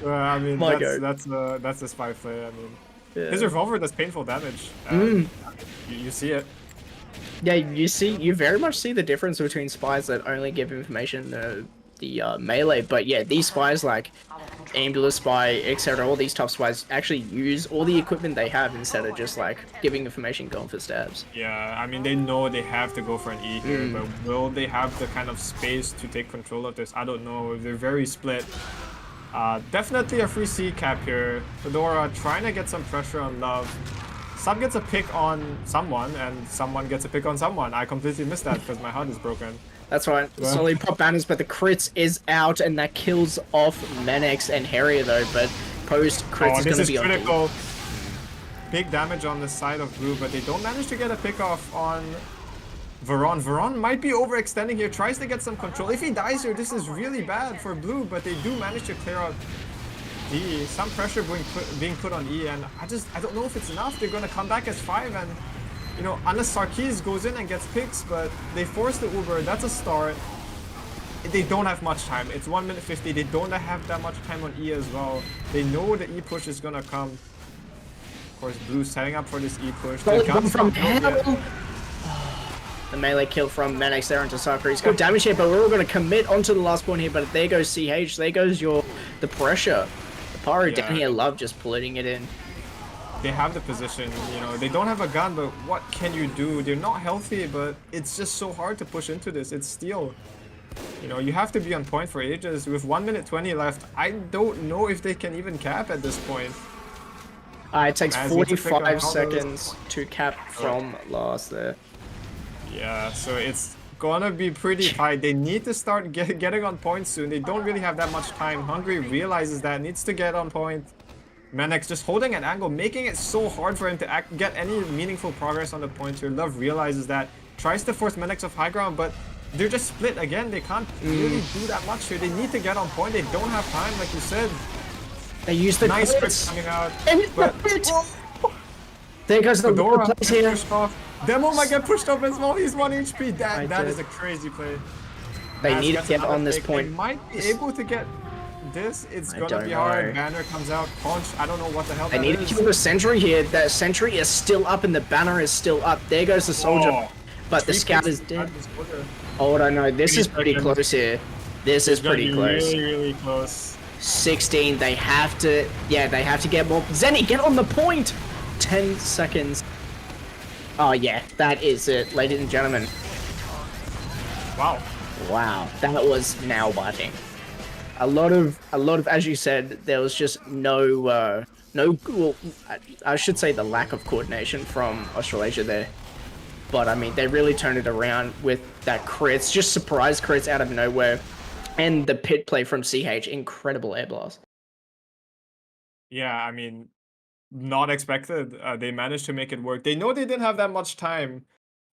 I mean, that's a spy play. I mean, his revolver does painful damage. You see it. Yeah, you very much see the difference between spies that only give information the melee, but yeah, these spies like Ambulas spy, etc., all these top spies actually use all the equipment they have instead of just like giving information going for stabs. Yeah, I mean, they know they have to go for an E here, but will they have the kind of space to take control of this? I don't know. They're very split. Definitely a free C cap here. Fedora trying to get some pressure on Love. Sub gets a pick on someone, and someone gets a pick on someone. I completely missed that because my HUD is broken. That's right. Slowly pop banners, but the crits is out, and that kills off Menex and Harrier though. But post crits is going to be critical. Big damage on the side of blue, but they don't manage to get a pick off on Veron. Veron might be overextending here. Tries to get some control. If he dies here, this is really bad for blue. But they do manage to clear out D. Some pressure being put on E, and I don't know if it's enough. They're gonna come back as 5, and you know, unless Sarkis goes in and gets picks, but they force the Uber. That's a start. They don't have much time. It's 1 minute 50. They don't have that much time on E as well. They know the E push is gonna come. Of course, blue setting up for this E push. From hell. The melee kill from Menex there onto Sakura. He's got damage here, but we're all going to commit onto the last point here. But there goes CH. There goes the pressure. The Pyro down here love just putting it in. They have the position, you know. They don't have a gun, but what can you do? They're not healthy, but it's just so hard to push into this. It's steel. You know, you have to be on point for ages. With 1 minute 20 left, I don't know if they can even cap at this point. It takes 45 seconds to cap from last there. Yeah, so it's gonna be pretty tight. They need to start getting on point soon. They don't really have that much time. Hungry realizes that, needs to get on point. Menex just holding an angle, making it so hard for him to get any meaningful progress on the point here. Love realizes that, tries to force Menex off high ground, but they're just split again. They can't really do that much here. They need to get on point. They don't have time, like you said. They use the nice crits coming out. There goes the Fedora place here. Demo might get pushed up as well. He's 1 HP. That is a crazy play. They need to get on this point. They might be able to get this. It's gonna be hard. Banner comes out. Punch. I don't know what the hell that is. They need to kill the sentry here. The sentry is still up and the banner is still up. There goes the soldier. But the scout is dead. Oh, I don't know. This is pretty close here. This is pretty close. Really, really close. 16. They have to. Yeah, they have to get more. Zenny, get on the point. 10 seconds. Oh yeah, that is it, ladies and gentlemen. Wow. Wow, that was nail biting. A lot of, as you said, there was just no, well, I should say the lack of coordination from Australasia there. But I mean, they really turned it around with that crits, just surprise crits out of nowhere, and the pit play from CH, incredible air blast. Yeah, I mean, not expected. They managed to make it work. They know they didn't have that much time,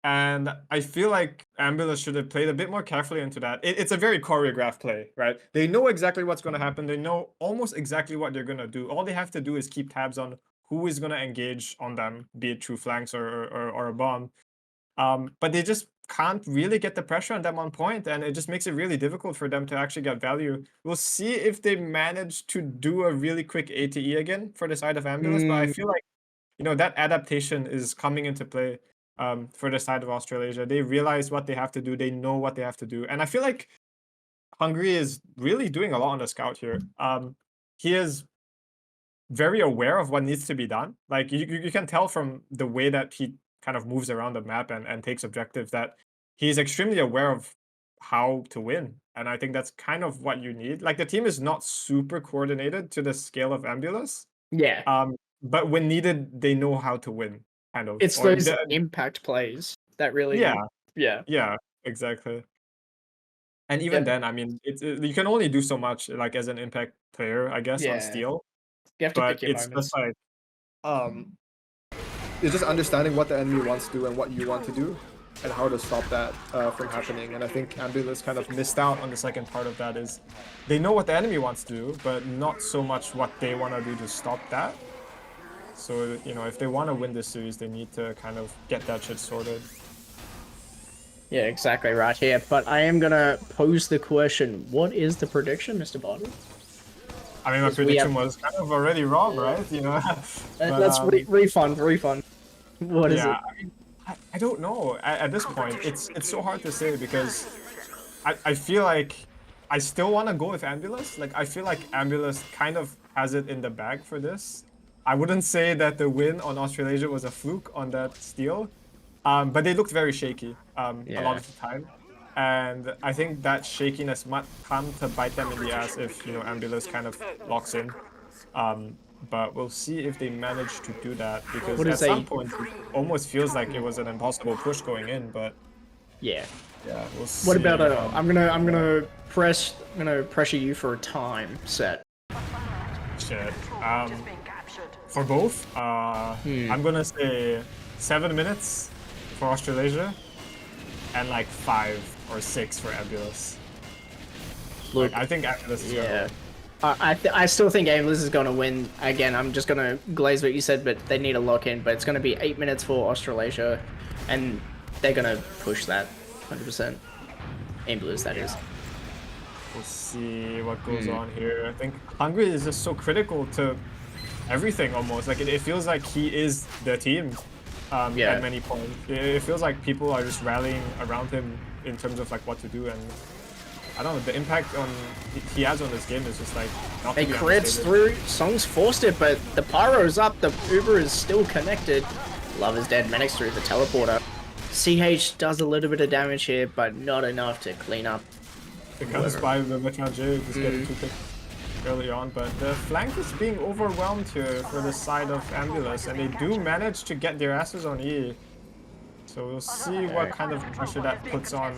and I feel like Ambulas should have played a bit more carefully into that. It's a very choreographed play, right? They know exactly what's going to happen. They know almost exactly what they're going to do. All they have to do is keep tabs on who is going to engage on them, be it through flanks or a bomb. But they just can't really get the pressure on them on point, and it just makes it really difficult for them to actually get value. We'll see if they manage to do a really quick ATE again for the side of Ambulas, but I feel like, you know, that adaptation is coming into play for the side of Australasia. They realize what they have to do. They know what they have to do. And I feel like Hungry is really doing a lot on the scout here. He is very aware of what needs to be done. Like, you can tell from the way that he kind of moves around the map and takes objectives that he's extremely aware of how to win. And I think that's kind of what you need. Like, the team is not super coordinated to the scale of Ambulas. Yeah. But when needed, they know how to win, kind of. It's those impact plays that really... Yeah, exactly. And even then, I mean, you can only do so much, like, as an impact player, I guess, on Steel. You have to pick your moments. Just like... It's just understanding what the enemy wants to do and what you want to do. and how to stop that from happening. And I think Ambulas kind of missed out on the second part of that. Is they know what the enemy wants to do, but not so much what they want to do to stop that. So, you know, if they want to win this series, they need to kind of get that shit sorted. Yeah, exactly right here. But I am going to pose the question, what is the prediction, Mr. Bottom? I mean, my prediction was kind of already wrong, right? You know. But, let's refund. What is it? I mean, I don't know. At this point, it's so hard to say because I feel like I still want to go with Ambulas. Like, I feel like Ambulas kind of has it in the bag for this. I wouldn't say that the win on Australasia was a fluke on that steal, but they looked very shaky a lot of the time. And I think that shakiness might come to bite them in the ass if, you know, Ambulas kind of locks in. But we'll see if they manage to do that, because at some point it almost feels like it was an impossible push going in. But yeah, we'll see. What about I'm gonna pressure you for a time set. Shit. For both, I'm gonna say 7 minutes for Australasia, and like 5 or 6 for Ambulas. Look, I think Ambulas is I still think Ambulas is going to win. Again, I'm just going to glaze what you said, but they need a lock in. But it's going to be 8 minutes for Australasia, and they're going to push that 100%. Ambulas, that is. We'll see what goes on here. I think Hungry is just so critical to everything almost. Like, it feels like he is the team at many points. It feels like people are just rallying around him in terms of like what to do, and I don't know, the impact he has on this game is just like not They crits through, Song's forced it, but the pyro's up, the Uber is still connected. Love is dead, Manix through the teleporter. CH does a little bit of damage here, but not enough to clean up. The gun spy with the Metron J just getting 2 picks early on, but the flank is being overwhelmed here for the side of Ambulas, and they do manage to get their asses on E. So we'll see what kind of pressure that puts on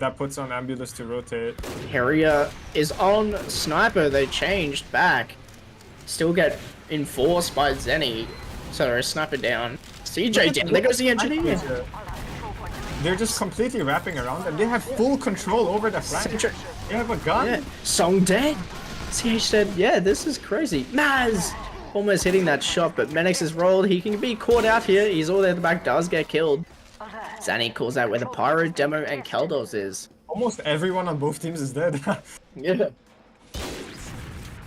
Ambulas to rotate. Harrier is on Sniper, they changed back. Still get enforced by Zenny. So Sniper down. CJ down, there goes the engineer. They're just completely wrapping around them. They have full control over the flank. They have a gun. Yeah. Song dead. CH said, yeah, this is crazy. Maz! Almost hitting that shot, but Menix is rolled. He can be caught out here. He's all there at the back, does get killed. Zanny calls out where the Pyro, Demo, and Kaldos is. Almost everyone on both teams is dead. Yeah.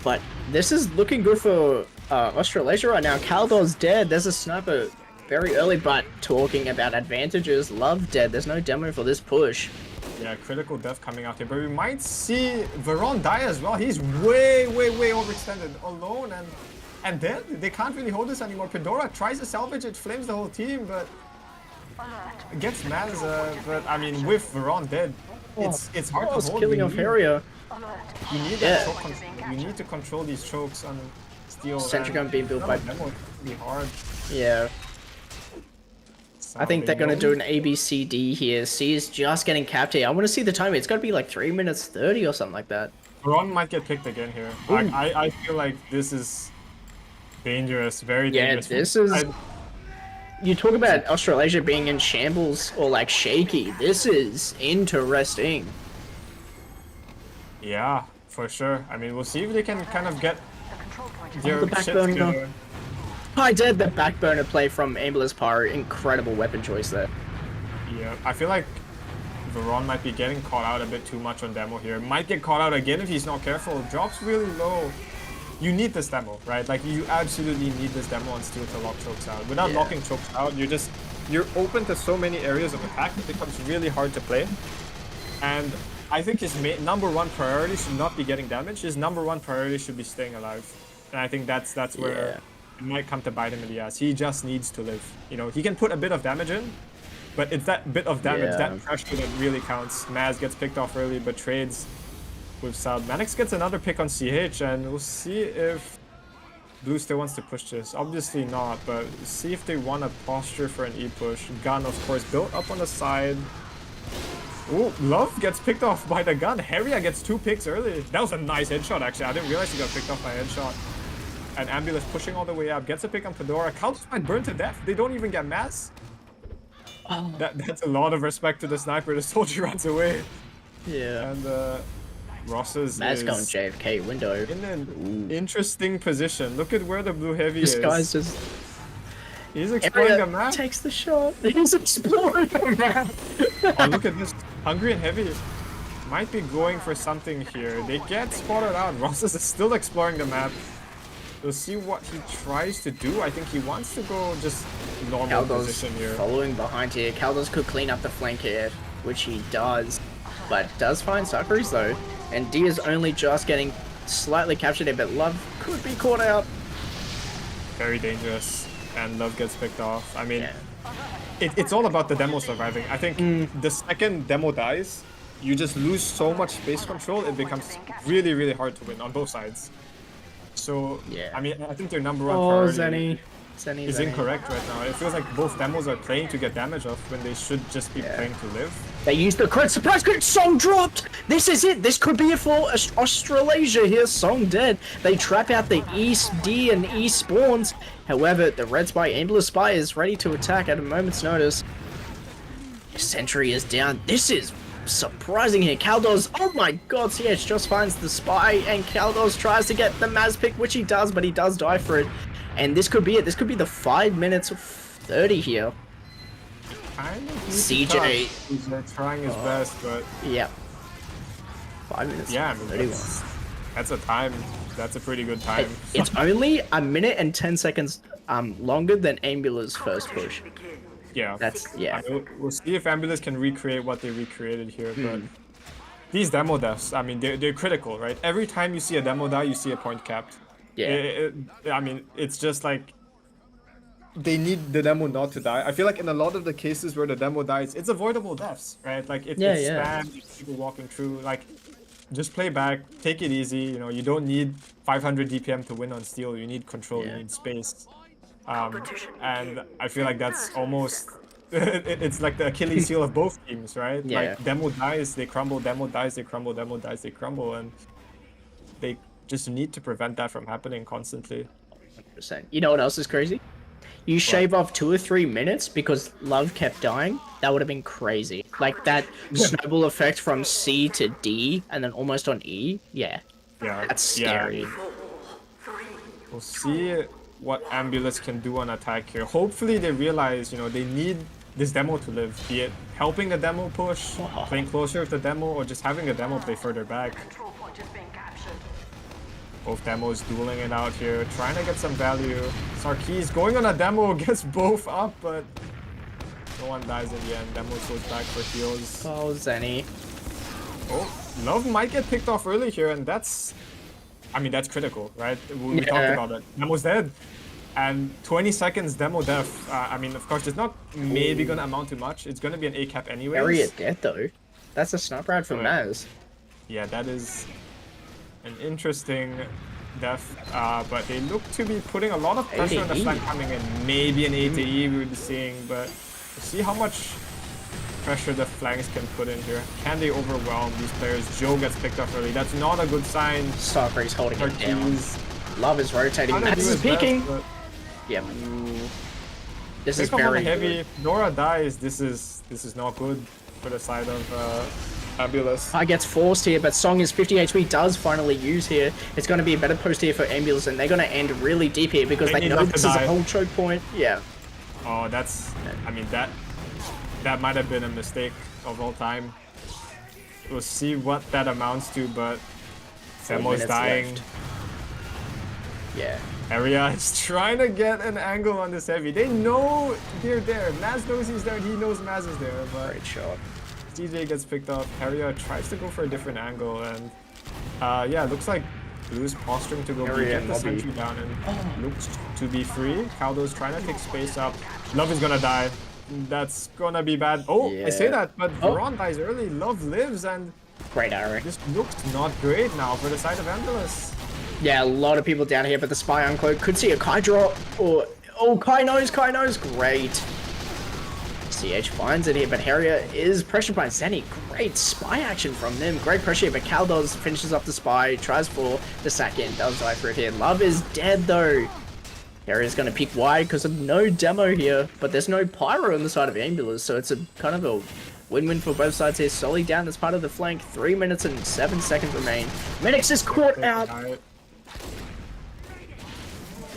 But this is looking good for Australasia right now. Kaldos dead. There's a Sniper very early, but talking about advantages, Love dead. There's no Demo for this push. Yeah, critical death coming out here, but we might see Veron die as well. He's way overextended, alone, and then they can't really hold this anymore. Pandora tries to salvage it, flames the whole team, but gets Maz. But I mean, with Veron dead, it's hard to hold. Killing off Harrier. You need that choke control. You need to control these chokes on Steel. Sentry gun being built by Demo. Be hard. Yeah. I think they're going to do an ABCD here. C is just getting capped here. I want to see the time. It's got to be like 3 minutes 30 or something like that. Veron might get picked again here. I feel like this is dangerous. Very dangerous. Yeah, this is... You talk about Australasia being in shambles or like shaky. This is interesting. Yeah, for sure. I mean, we'll see if they can kind of get their shit together. I did the backburner play from Ambulas Pyro. Incredible weapon choice there. Yeah, I feel like Veron might be getting caught out a bit too much on Demo here. Might get caught out again if he's not careful. Drops really low. You need this Demo, right? Like, you absolutely need this Demo on Steel to lock chokes out. Without locking chokes out, you're open to so many areas of attack, it becomes really hard to play. And I think his number one priority should not be getting damage. His number one priority should be staying alive. And I think that's where it might come to bite him in the ass. He just needs to live. You know, he can put a bit of damage in, but it's that bit of damage, that pressure that really counts. Maz gets picked off early, but trades with Sub. Manix gets another pick on CH, and we'll see if Blue still wants to push this. Obviously not, but see if they want to posture for an E-push. Gun, of course, built up on the side. Oh, Love gets picked off by the gun. Harrier gets 2 picks early. That was a nice headshot, actually. I didn't realize he got picked off by a headshot. And Ambulance pushing all the way up. Gets a pick on Fedora. Counters might burn to death. They don't even get Maz. That's a lot of respect to the sniper. The soldier runs away. Yeah. And Ross's Maz is going JFK window. in an interesting position. Look at where the blue heavy This is. guy's just... He's exploring the map. Takes the shot. He's exploring the map. Oh, look at this. Hungry and Heavy might be going for something here. They get spotted out. Rosses is still exploring the map. We'll see what he tries to do. I think he wants to go just normal position here. Following behind here. Caldos could clean up the flank here, which he does. But does find Sakaris though. And D is only just getting slightly captured here, but Love could be caught out. Very dangerous. And Love gets picked off. I mean, it's all about the demo surviving. I think the second demo dies, you just lose so much space control, it becomes really, really hard to win on both sides. So, I mean, I think their number one priority is incorrect right now. It feels like both demos are playing to get damage off when they should just be playing to live. They used the crit, surprise crit, Song dropped! This is it, this could be it for Australasia here, Song dead. They trap out the East D and E spawns. However, the red spy, Ambulus spy, is ready to attack at a moment's notice. Sentry is down. This is surprising here. Caldos, oh my god, CH just finds the spy, and Caldos tries to get the Maz pick, which he does, but he does die for it. And this could be it. This could be the 5 minutes 30 here. CJ he's trying his best, but yeah, 5 minutes. Yeah, I mean, 31. That's a time. That's a pretty good time. It's only a minute and 10 seconds longer than Ambula's first push. Yeah, that's I mean, we'll see if Ambulance can recreate what they recreated here, but these demo deaths, I mean, they're critical, right? Every time you see a demo die, you see a point capped. Yeah. I mean, it's just like they need the demo not to die. I feel like in a lot of the cases where the demo dies, it's avoidable deaths, right? Like it's spam, it's people walking through. Like, just play back, take it easy. You know, you don't need 500 DPM to win on steel. You need control. You need space. And I feel like that's almost it's like the Achilles heel of both teams, right? Yeah. Like demo dies, they crumble. Demo dies, they crumble. Demo dies, they crumble, and they just need to prevent that from happening constantly. 100%. You know what else is crazy? You shave off 2 or 3 minutes because Love kept dying. That would have been crazy. Like that snowball effect from C to D and then almost on E. Yeah. That's scary. We'll see what Ambulance can do on attack here. Hopefully they realize, you know, they need this demo to live. Be it helping the demo push, playing closer with the demo, or just having the demo play further back. Both demos dueling it out here, trying to get some value. Sarkis going on a demo, gets both up, but no one dies in the end. Demo goes back for heals. Oh, Zenny. Oh, Love might get picked off early here, and that's... I mean, that's critical, right? We talked about it. Demo's dead. And 20 seconds demo death. I mean, of course, it's not maybe going to amount to much. It's going to be an A cap anyways. Area dead, though. That's a sniper ride from Maz. Yeah, that is an interesting death, but they look to be putting a lot of pressure on the flank coming in. Maybe an A to E we were seeing, but we'll see how much pressure the flanks can put in here. Can they overwhelm these players? Joe gets picked up early. That's not a good sign. Stalker's holding it down. Love is rotating. Max is peeking. Yep. This is very heavy. Nora dies. This is not good for the side of Ambulance. I gets forced here, but Song is 50 HP, does finally use here. It's going to be a better post here for Ambulance, and they're going to end really deep here because they know this is a whole choke point. Yeah. Oh, that's... I mean, that might have been a mistake of all time. We'll see what that amounts to, but Semo's dying. Left. Yeah. Area is trying to get an angle on this heavy. They know they're there. Maz knows he's there, and he knows Maz is there, but... Great shot. DJ gets picked up. Harrier tries to go for a different angle, and yeah, looks like Blue's posturing to go get the sentry down, and looks to be free. Caldo's trying to take space up. Love is gonna die. That's gonna be bad. Oh, I say that, but Veron dies early. Love lives, and great arrow. This looks not great now for the side of Ambulance. Yeah, a lot of people down here, but the spy uncloak could see a Kai drop, or Kai knows, great. CH finds it here, but Harrier is pressured by Zenny. Great spy action from them. Great pressure here, but Caldos finishes off the spy, tries for the second, does die for it here. Love is dead though. Harry's going to pick wide because of no demo here, but there's no pyro on the side of Ambulas, so it's a kind of a win-win for both sides here. Solly down as part of the flank. 3 minutes and 7 seconds remain. Menix is caught out.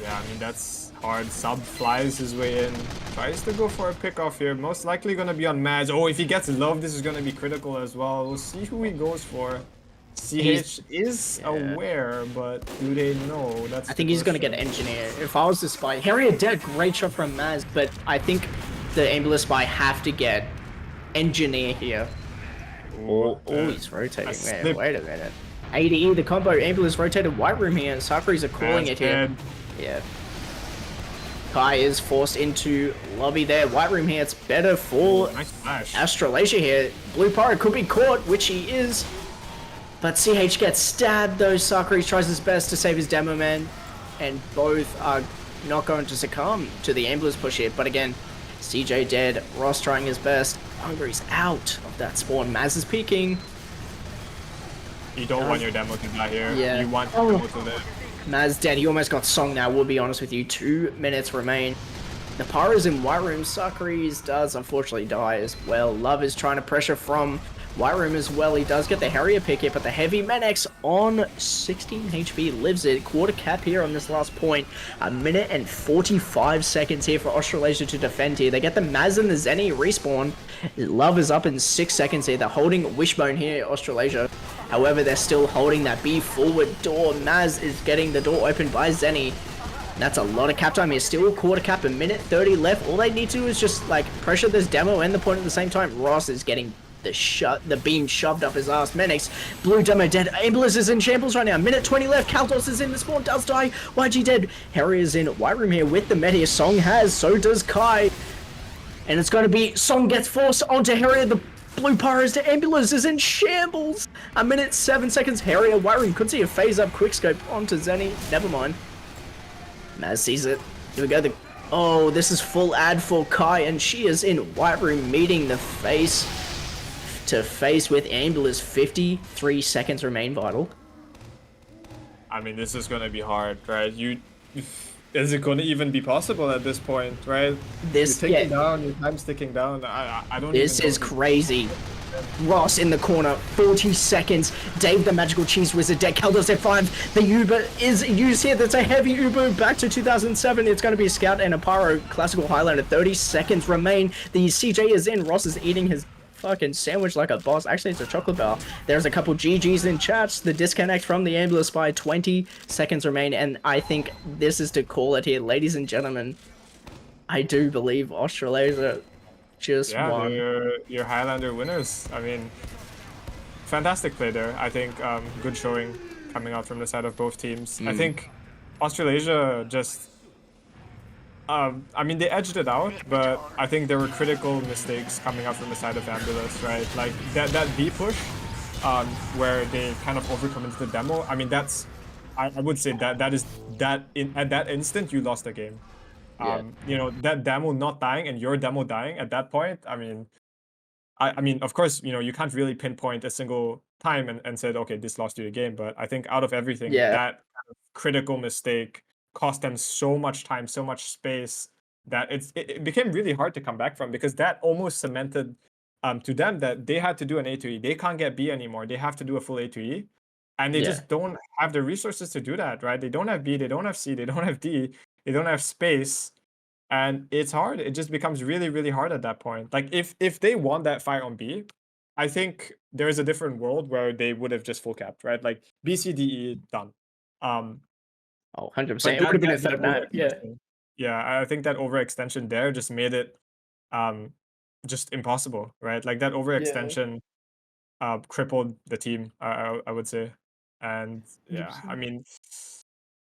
Yeah, I mean, that's hard. Sub flies his way in. Tries to go for a pick-off here. Most likely going to be on Maj. Oh, if he gets love, this is going to be critical as well. We'll see who he goes for. CH is aware, but do they know? That's I think he's going to get Engineer. If I was the spy, Harry dead, great shot from Maz, but I think the Ambulance spy have to get Engineer here. Oh, he's rotating. Wait a minute. ADE, the combo, Ambulance rotated White Room here, and Sakuri's are calling it here. Yeah. Kai is forced into lobby there. White Room here, it's better for Australasia here. Blue Pyro could be caught, which he is. But CH gets stabbed though. Sakuri tries his best to save his demo man. And both are not going to succumb to the Ambulance push here. But again, CJ dead. Ross trying his best. Hungry's out of that spawn. Maz is peeking. You don't want your demo to die here. Yeah. You want your demo to live. Maz dead. He almost got Song now, we'll be honest with you. 2 minutes remain. The Pyro's in White Room. Sakuri's does unfortunately die as well. Love is trying to pressure from White Room as well. He does get the Harrier pick here, but the Heavy Menex on 16 HP lives it. Quarter cap here on this last point. 1 minute and 45 seconds here for Australasia to defend here. They get the Maz and the Zenny respawn. Love is up in 6 seconds here. They're holding Wishbone here, Australasia. However, they're still holding that B forward door. Maz is getting the door opened by Zenny. That's a lot of cap time here. Still a quarter cap, 1 minute 30 left. All they need to do is just like pressure this demo and the point at the same time. Ross is getting the beam shoved up his ass. Menix, blue demo dead. Ambulas is in shambles right now. 1 minute 20 left. Kaldos is in. The spawn does die. YG dead. Harry is in White Room here with the meta here. Song has, so does Kai. And it's going to be Song gets forced onto Harrier. The blue pyros to Ambulance is in shambles. 1 minute 7 seconds. Harrier, White Room could see a phase up quickscope onto Zenny. Never mind. Maz sees it. Here we go. Oh, this is full ad for Kai, and she is in White Room meeting the face to face with Ambulance. 53 seconds remain vital. I mean, this is gonna be hard, right? Is it gonna even be possible at this point, right? You're ticking down, your time's ticking down. I don't. This is crazy. Ross in the corner, 40 seconds. Dave the Magical Cheese Wizard dead. Kaldos at 5. The Uber is used here. That's a heavy Uber back to 2007. It's going to be a Scout and a Pyro Classical Highlander. 30 seconds remain. The CJ is in. Ross is eating his fucking sandwich like a boss. Actually, it's a chocolate bar. There's a couple GGs in chats. The disconnect from the Ambulance by 20 seconds remain. And I think this is to call it here. Ladies and gentlemen, I do believe Australasia just won. Your Highlander winners. I mean, fantastic play there. I think good showing coming out from the side of both teams. I think Australasia just I mean, they edged it out, but I think there were critical mistakes coming out from the side of Ambulas, right? Like that B push where they kind of overcommitted the demo. I mean, that's I would say at that instant you lost the game. You know, that demo not dying and your demo dying at that point, I mean, I mean, of course, you know, you can't really pinpoint a single time and said, okay, this lost you the game. But I think out of everything, that kind of critical mistake cost them so much time, so much space that it became really hard to come back from, because that almost cemented to them that they had to do an A to E. They can't get B anymore. They have to do a full A to E. And they just don't have the resources to do that, right? They don't have B, they don't have C, they don't have D. They don't have space, and it's hard. It just becomes really, really hard at that point. Like if they won that fight on B, I think there is a different world where they would have just full capped, right? Like B, C, D, E, done. 100%. It would have been a third match. Yeah, I think that overextension there just made it just impossible, right? Like that overextension crippled the team, I would say. And I mean,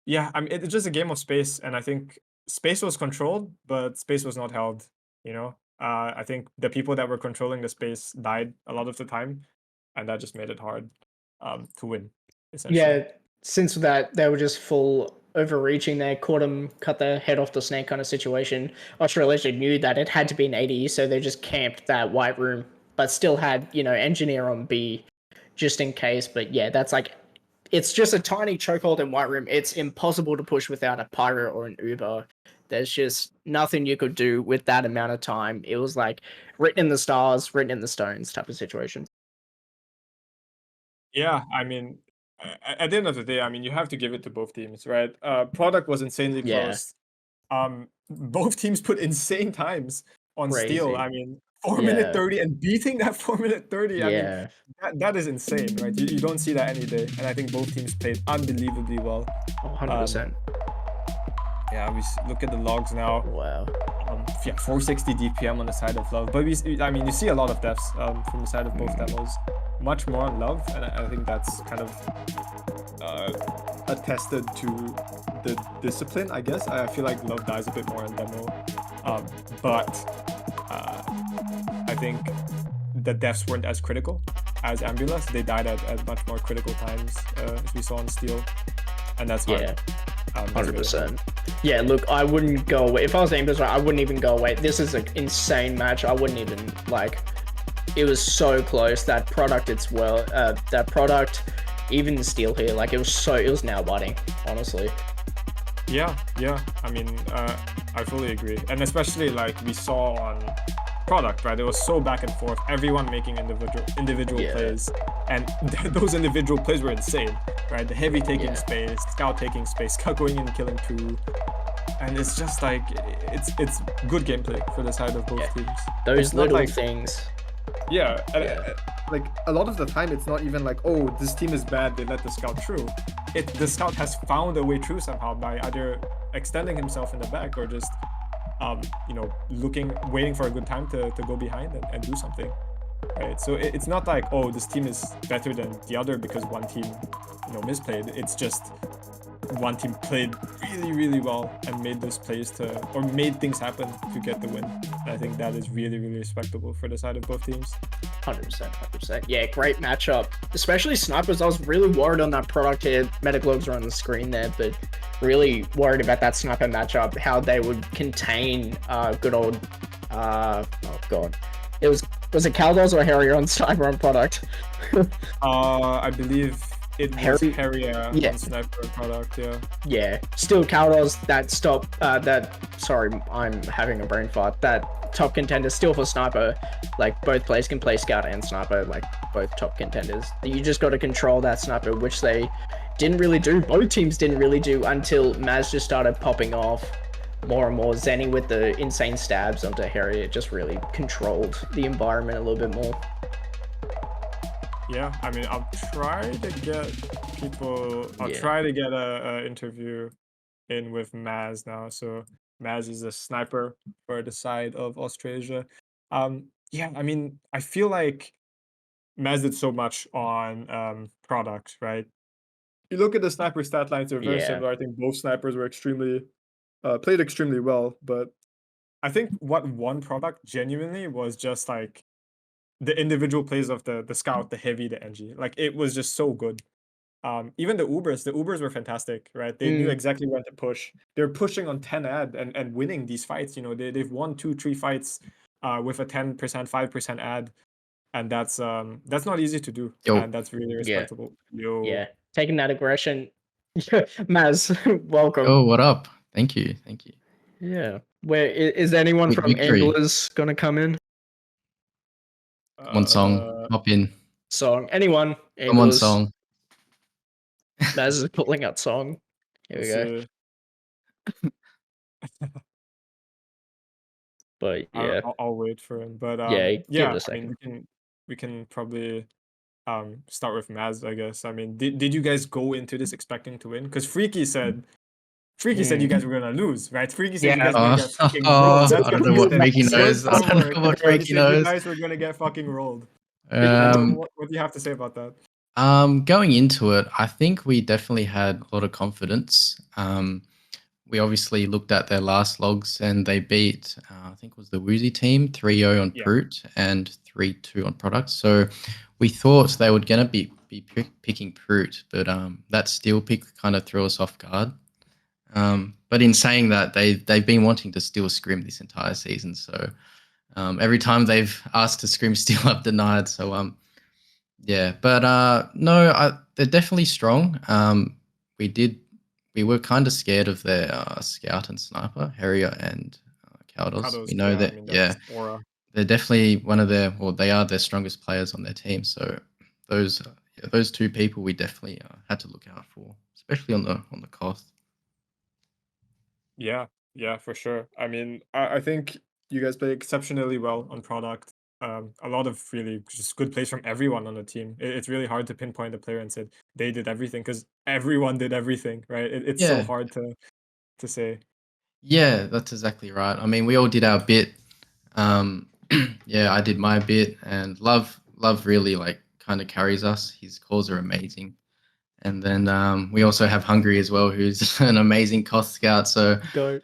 it's just a game of space, and I think space was controlled, but space was not held, you know? I think the people that were controlling the space died a lot of the time, and that just made it hard to win, essentially. Yeah, since that, they were just full overreaching there, caught him, cut the head off the snake kind of situation. Australasia knew that it had to be an 80, so they just camped that White Room, but still had, you know, Engineer on B just in case. But yeah, that's like it's just a tiny chokehold in White Room. It's impossible to push without a Pyro or an Uber. There's just nothing you could do with that amount of time. It was like written in the stars, written in the stones type of situation. Yeah, I mean, at the end of the day, I mean, you have to give it to both teams, right? Product was insanely close. Both teams put insane times on Steel. I mean, 4-minute 30 and beating that 4-minute 30. I mean, that is insane, right? You don't see that any day. And I think both teams played unbelievably well. 100%. Yeah, we look at the logs now. Wow. Yeah, 460 DPM on the side of Love. But I mean, you see a lot of deaths from the side of both demos. Much more on Love, and I think that's kind of attested to the discipline, I guess. I feel like Love dies a bit more in demo. But I think the deaths weren't as critical as Ambulas. They died at much more critical times, as we saw on Steel. And that's hard. 100%. Yeah, look, I wouldn't go away. If I was Ambulas, I wouldn't even go away. This is an insane match. I wouldn't even, like, it was so close. That product, that product, even the Steel here, like, it was nail biting, honestly. Yeah. I mean, I fully agree. And especially, like, we saw on product, right? It was so back and forth, everyone making individual plays, and those individual plays were insane, right? The heavy taking space, scout taking space, scout going in and killing 2, and it's just like it's good gameplay for the side of both teams. Those little things. Like a lot of the time, it's not even like, oh, this team is bad, they let the scout through. The scout has found a way through somehow by either extending himself in the back or just you know, waiting for a good time to go behind and do something, right? So it's not like, oh, this team is better than the other because one team, you know, misplayed. It's just one team played really, really well and made those plays or made things happen to get the win. And I think that is really, really respectable for the side of both teams. 100%. Yeah, great matchup. Especially snipers. I was really worried on that product here. Medic logs are on the screen there, but really worried about that sniper matchup, how they would contain good old oh god. Was it Caldos or Harrier on sniper on product? I believe it was Harrier on sniper product, Yeah. Still Caldos, sorry, I'm having a brain fart. That top contender still for sniper, like both players can play scout and sniper, like both top contenders. You just got to control that sniper, which they didn't really do. Both teams didn't really do until Maz just started popping off more and more. Zenny with the insane stabs onto Harrier just really controlled the environment a little bit more. Yeah, I mean, I'll try to get people. I'll try to get a interview in with Maz now. So Maz is a sniper for the side of Austrasia. Yeah, I mean, I feel like Maz did so much on product, right? You look at the sniper stat lines; they're very similar. I think both snipers were played extremely well. But I think what won product genuinely was just like the individual plays of the scout, the heavy, the NG. Like it was just so good. Even the Ubers were fantastic, right? They knew exactly when to push. They're pushing on 10 ad and winning these fights. You know, they've won 2-3 fights with a 10%, 5% ad, and that's not easy to do. And that's really respectable. Yeah, taking that aggression. Maz, welcome. Oh, what up? Thank you. Yeah. Where is anyone from Ambulas gonna come in? One song, hop in. Song. Anyone? Come on, song. Maz is pulling out song. Here we go. But yeah, I'll wait for him. But give it a I second. mean, we can probably start with Maz, I guess. I mean, did you guys go into this expecting to win? Because Freaky said you guys were gonna lose, right? Freaky said you guys were gonna get fucking rolled. I don't know what Freaky knows. I don't know what Freaky knows. You guys were gonna get fucking rolled. What do you have to say about that? Going into it, I think we definitely had a lot of confidence. We obviously looked at their last logs and they beat, I think it was the Woozy team, 3-0 on Brute and 3-2 on Product. So we thought they were going to be picking Brute, but that Steel pick kind of threw us off guard. But in saying that, they've been wanting to Steel scrim this entire season. So every time they've asked to scrim Steel, I've denied. So Yeah, but no, they're definitely strong. We were kind of scared of their scout and sniper, Harrier and Kaldos. Kados, We know yeah, I that, mean, yeah, that's aura. they're definitely they are their strongest players on their team. So those two people we definitely had to look out for, especially on the cost. Yeah, yeah, for sure. I mean, I think you guys play exceptionally well on product. A lot of really just good plays from everyone on the team. It's really hard to pinpoint a player and say they did everything because everyone did everything, right? It's so Yeah, hard to say. yeah, that's exactly right. I mean, we all did our bit. Um, yeah, I did my bit, and Love really like kind of carries us. His calls are amazing. And then we also have Hungry as well, who's an amazing cost scout. So Go.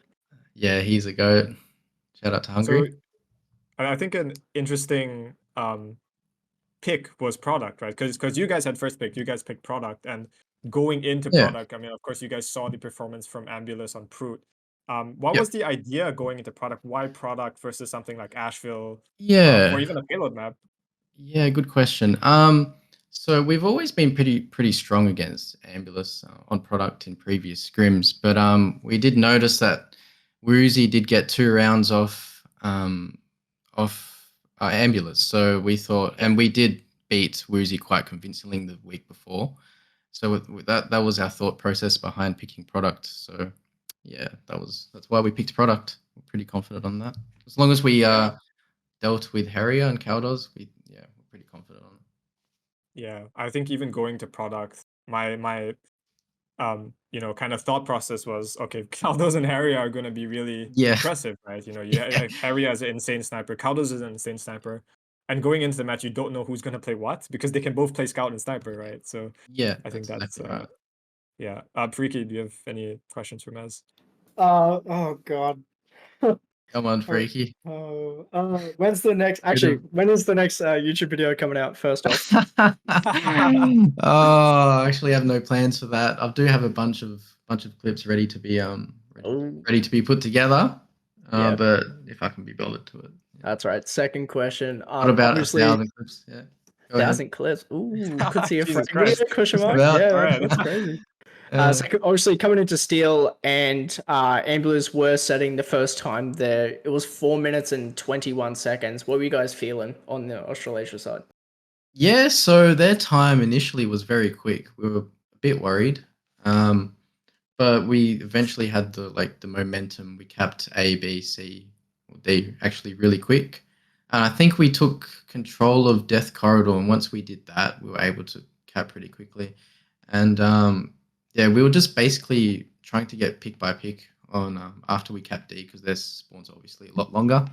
yeah, he's a goat. Shout out to So Hungry. I think an interesting pick was product, right? Because you guys had first pick, you guys picked product, and going into Yeah. product, I mean, of course, you guys saw the performance from Ambulus on Proot. What Yep. was the idea going into product? Why product versus something like Asheville, or Yeah. even a payload map? Yeah. Good question. So we've always been pretty strong against Ambulance on product in previous scrims, but we did notice that Woozy did get 2 rounds off Ambulance. So we thought, and we did beat Woozy quite convincingly the week before. So with that was our thought process behind picking product. So yeah, that's why we picked product. We're pretty confident on that. As long as we dealt with Harrier and Kaldos, we're pretty confident on it. Yeah, I think even going to product, my kind of thought process was, okay, Kaldos and Harry are going to be really Yeah. impressive, right? Harry has an insane sniper, Kaldos is an insane sniper, and going into the match, you don't know who's going to play what because they can both play scout and sniper, right? So Yeah, I think that's exactly right. yeah. Freaky, do you have any questions for Mez? Oh God. Come on, Oh, Freaky. when's the next? Actually, when is the next YouTube video coming out? First off. Oh, I actually have no plans for that. I do have a bunch of clips ready to be Oh, ready to be put together. yeah, But if I can be bothered to it. that's right. Second question. What about Obviously, 1,000 clips? Yeah. Go ahead. 1,000 clips. Ooh, could see a frag Jesus video? Christ. Question Just mark. about. Yeah, All right. that's crazy. Second, obviously coming into Steel and Ambulers were setting the first time there. It was 4 minutes and 21 seconds. What were you guys feeling on the Australasia side? Yeah, so their time initially was very quick. We were a bit worried, but we eventually had the momentum. We capped A, B, C, or D actually really quick. And I think we took control of Death Corridor, and once we did that, we were able to cap pretty quickly. And yeah, we were just basically trying to get pick by pick on after we capped D because their spawns are obviously a lot longer.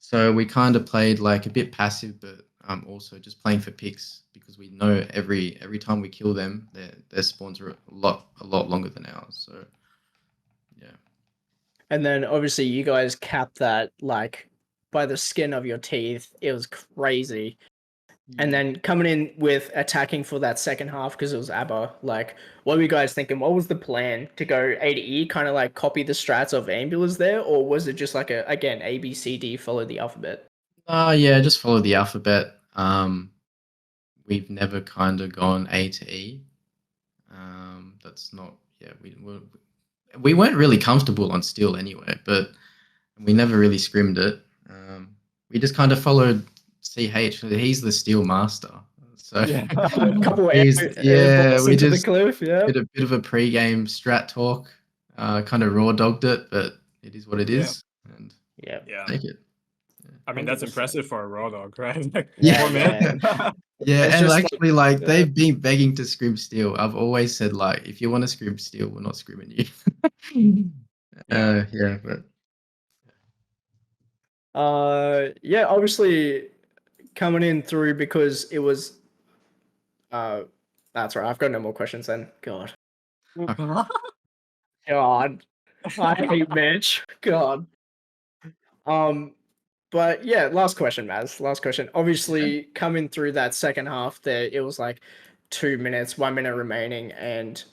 So we kind of played like a bit passive, but also just playing for picks because we know every time we kill them, their spawns are a lot longer than ours. So yeah. And then obviously you guys capped that like by the skin of your teeth. It was crazy. And then coming in with attacking for that second half because it was ABBA, like, what were you guys thinking? What was the plan to go A to E, kind of like copy the strats of Ambulance there? Or was it just like again, A, B, C, D, follow the alphabet? Yeah, just follow the alphabet. We've never kind of gone A to E. That's not, yeah, we weren't really comfortable on Steel anyway, but we never really scrimmed it. We just kind of followed CH. He's the Steel master. So Yeah, a couple of yeah, we into the just cliff. Yeah, did a bit of a pre-game strat talk. Kind of raw dogged it, but it is what it is, and yeah, Yeah. take it. I mean, that's 100%. impressive for a raw dog, right? Like, Yeah, 4 minutes. Yeah, It's and just actually, like yeah. they've been begging to scrim Steel. I've always said, like, if you want to scrim Steel, we're not scrimming you. Yeah. Yeah, but Yeah, obviously coming in through because it was. That's right. I've got no more questions then. God. God. I hate Mitch. God. But yeah, last question, Maz. Last question. Obviously, coming through that second half, there it was like 2 minutes, 1 minute remaining, and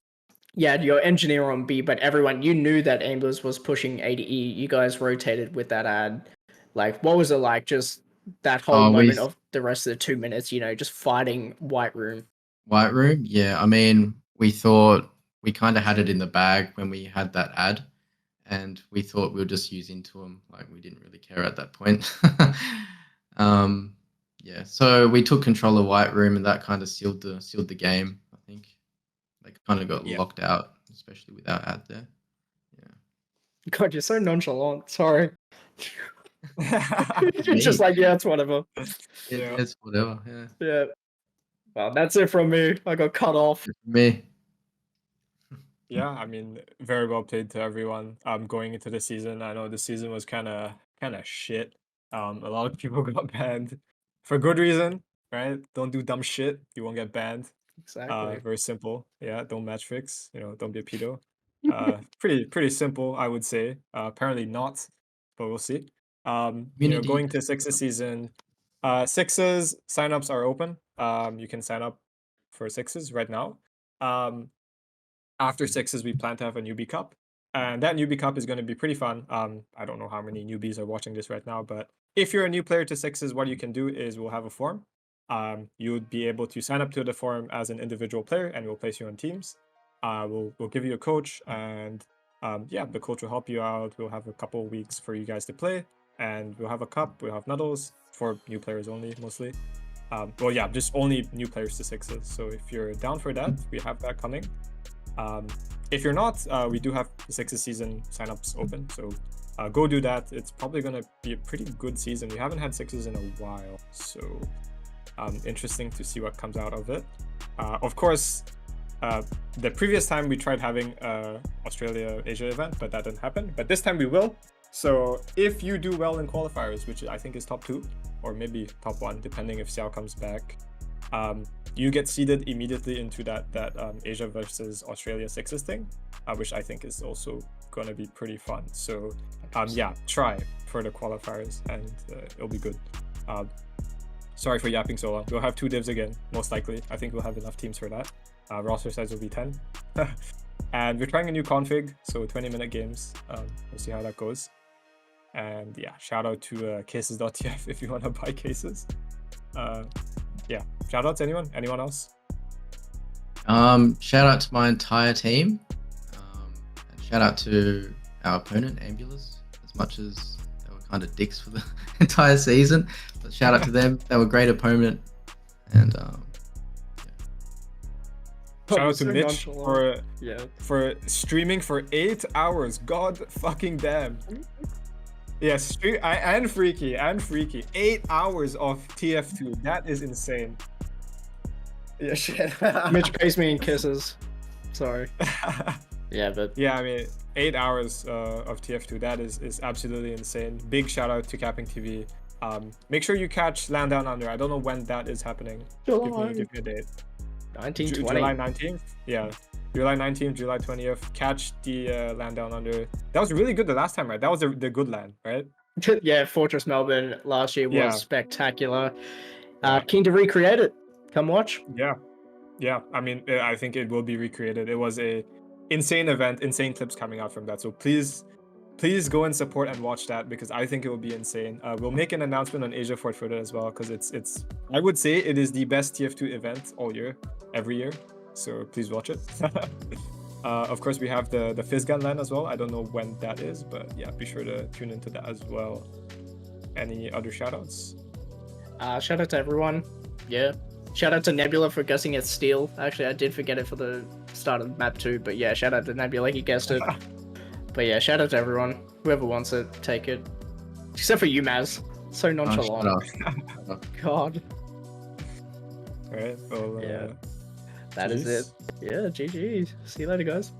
you had your engineer on B, but everyone you knew that Ambulance was pushing A to E. You guys rotated with that ad. Like, what was it like? Just that whole moment of the rest of the 2 minutes, you know, just fighting White Room. White Room, yeah. I mean, we thought we kind of had it in the bag when we had that ad, and we thought we'll just use into them. Like, we didn't really care at that point. Yeah, so we took control of White Room, and that kind of sealed the game. I think they kind of got locked out, especially with our ad there. Yeah. God, you're so nonchalant. Sorry. Just like, yeah, it's whatever. It's whatever. Yeah. Yeah. Well, that's it from me. I got cut off. Me. Yeah, I mean, very well played to everyone. Going into the season, I know the season was kind of shit. A lot of people got banned for good reason, right? Don't do dumb shit, you won't get banned. Exactly. Very simple. Yeah, don't match fix. You know, don't be a pedo. Pretty simple, I would say. Apparently not, but we'll see. You know, going to Sixes season, Sixes signups are open. You can sign up for Sixes right now. After Sixes, we plan to have a newbie cup, and that newbie cup is going to be pretty fun. I don't know how many newbies are watching this right now, but if you're a new player to Sixes, what you can do is we'll have a forum. You would be able to sign up to the forum as an individual player, and we'll place you on teams. We'll give you a coach, and yeah, the coach will help you out. We'll have a couple of weeks for you guys to play, and we'll have a cup. We'll have nuddles for new players only, mostly. Well, yeah, just only new players to Sixes. So if you're down for that, we have that coming. If you're not, we do have the Sixes season signups open, so go do that. It's probably going to be a pretty good season. We haven't had Sixes in a while, so interesting to see what comes out of it. Of course, the previous time we tried having Australia Asia event, but that didn't happen. But this time we will. So if you do well in qualifiers, which I think is top 2 or maybe top 1, depending if Xiao comes back, you get seeded immediately into that Asia versus Australia Sixes thing, which I think is also going to be pretty fun. So yeah, try for the qualifiers, and it'll be good. Sorry for yapping so long. We'll have 2 divs again, most likely. I think we'll have enough teams for that. Roster size will be 10. And we're trying a new config, so 20-minute games. We'll see how that goes. And yeah, shout out to cases.tf if you want to buy cases. Yeah, shout out to anyone else? Shout out to my entire team. And shout out to our opponent, Ambulas, as much as they were kind of dicks for the entire season. But shout out to them. They were a great opponent. And shout out to Mitch for streaming for 8 hours. God fucking damn. Yes, and Freaky. 8 hours of TF2. That is insane. Yeah, shit. Mitch pays me in kisses. Sorry. Yeah, but yeah, I mean, 8 hours of TF2. That is absolutely insane. Big shout out to CappingTV. Make sure you catch Land Down Under. I don't know when that is happening. Give me a date. 1920. July 19th. Yeah. July 19th, July 20th. Catch the Land Down Under. That was really good the last time, right? That was the good land, right? Yeah, Fortress Melbourne last year was spectacular. Keen to recreate it. Come watch. Yeah. I mean, I think it will be recreated. It was a insane event, insane clips coming out from that. So please go and support and watch that, because I think it will be insane. We'll make an announcement on AsiaFortress as well, because it's I would say it is the best TF2 event all year, every year. So please watch it. Of course, we have the Fizzgun LAN as well. I don't know when that is, but yeah, be sure to tune into that as well. Any other shoutouts? Shout out to everyone. Yeah. Shout out to Nebula for guessing it's Steel. Actually, I did forget it for the start of map 2, but yeah, shout out to Nebula, he guessed it. But yeah, shout out to everyone. Whoever wants it, take it. Except for you, Maz. So nonchalant. God. Alright, well, yeah. That is it. Yeah, GG. See you later, guys.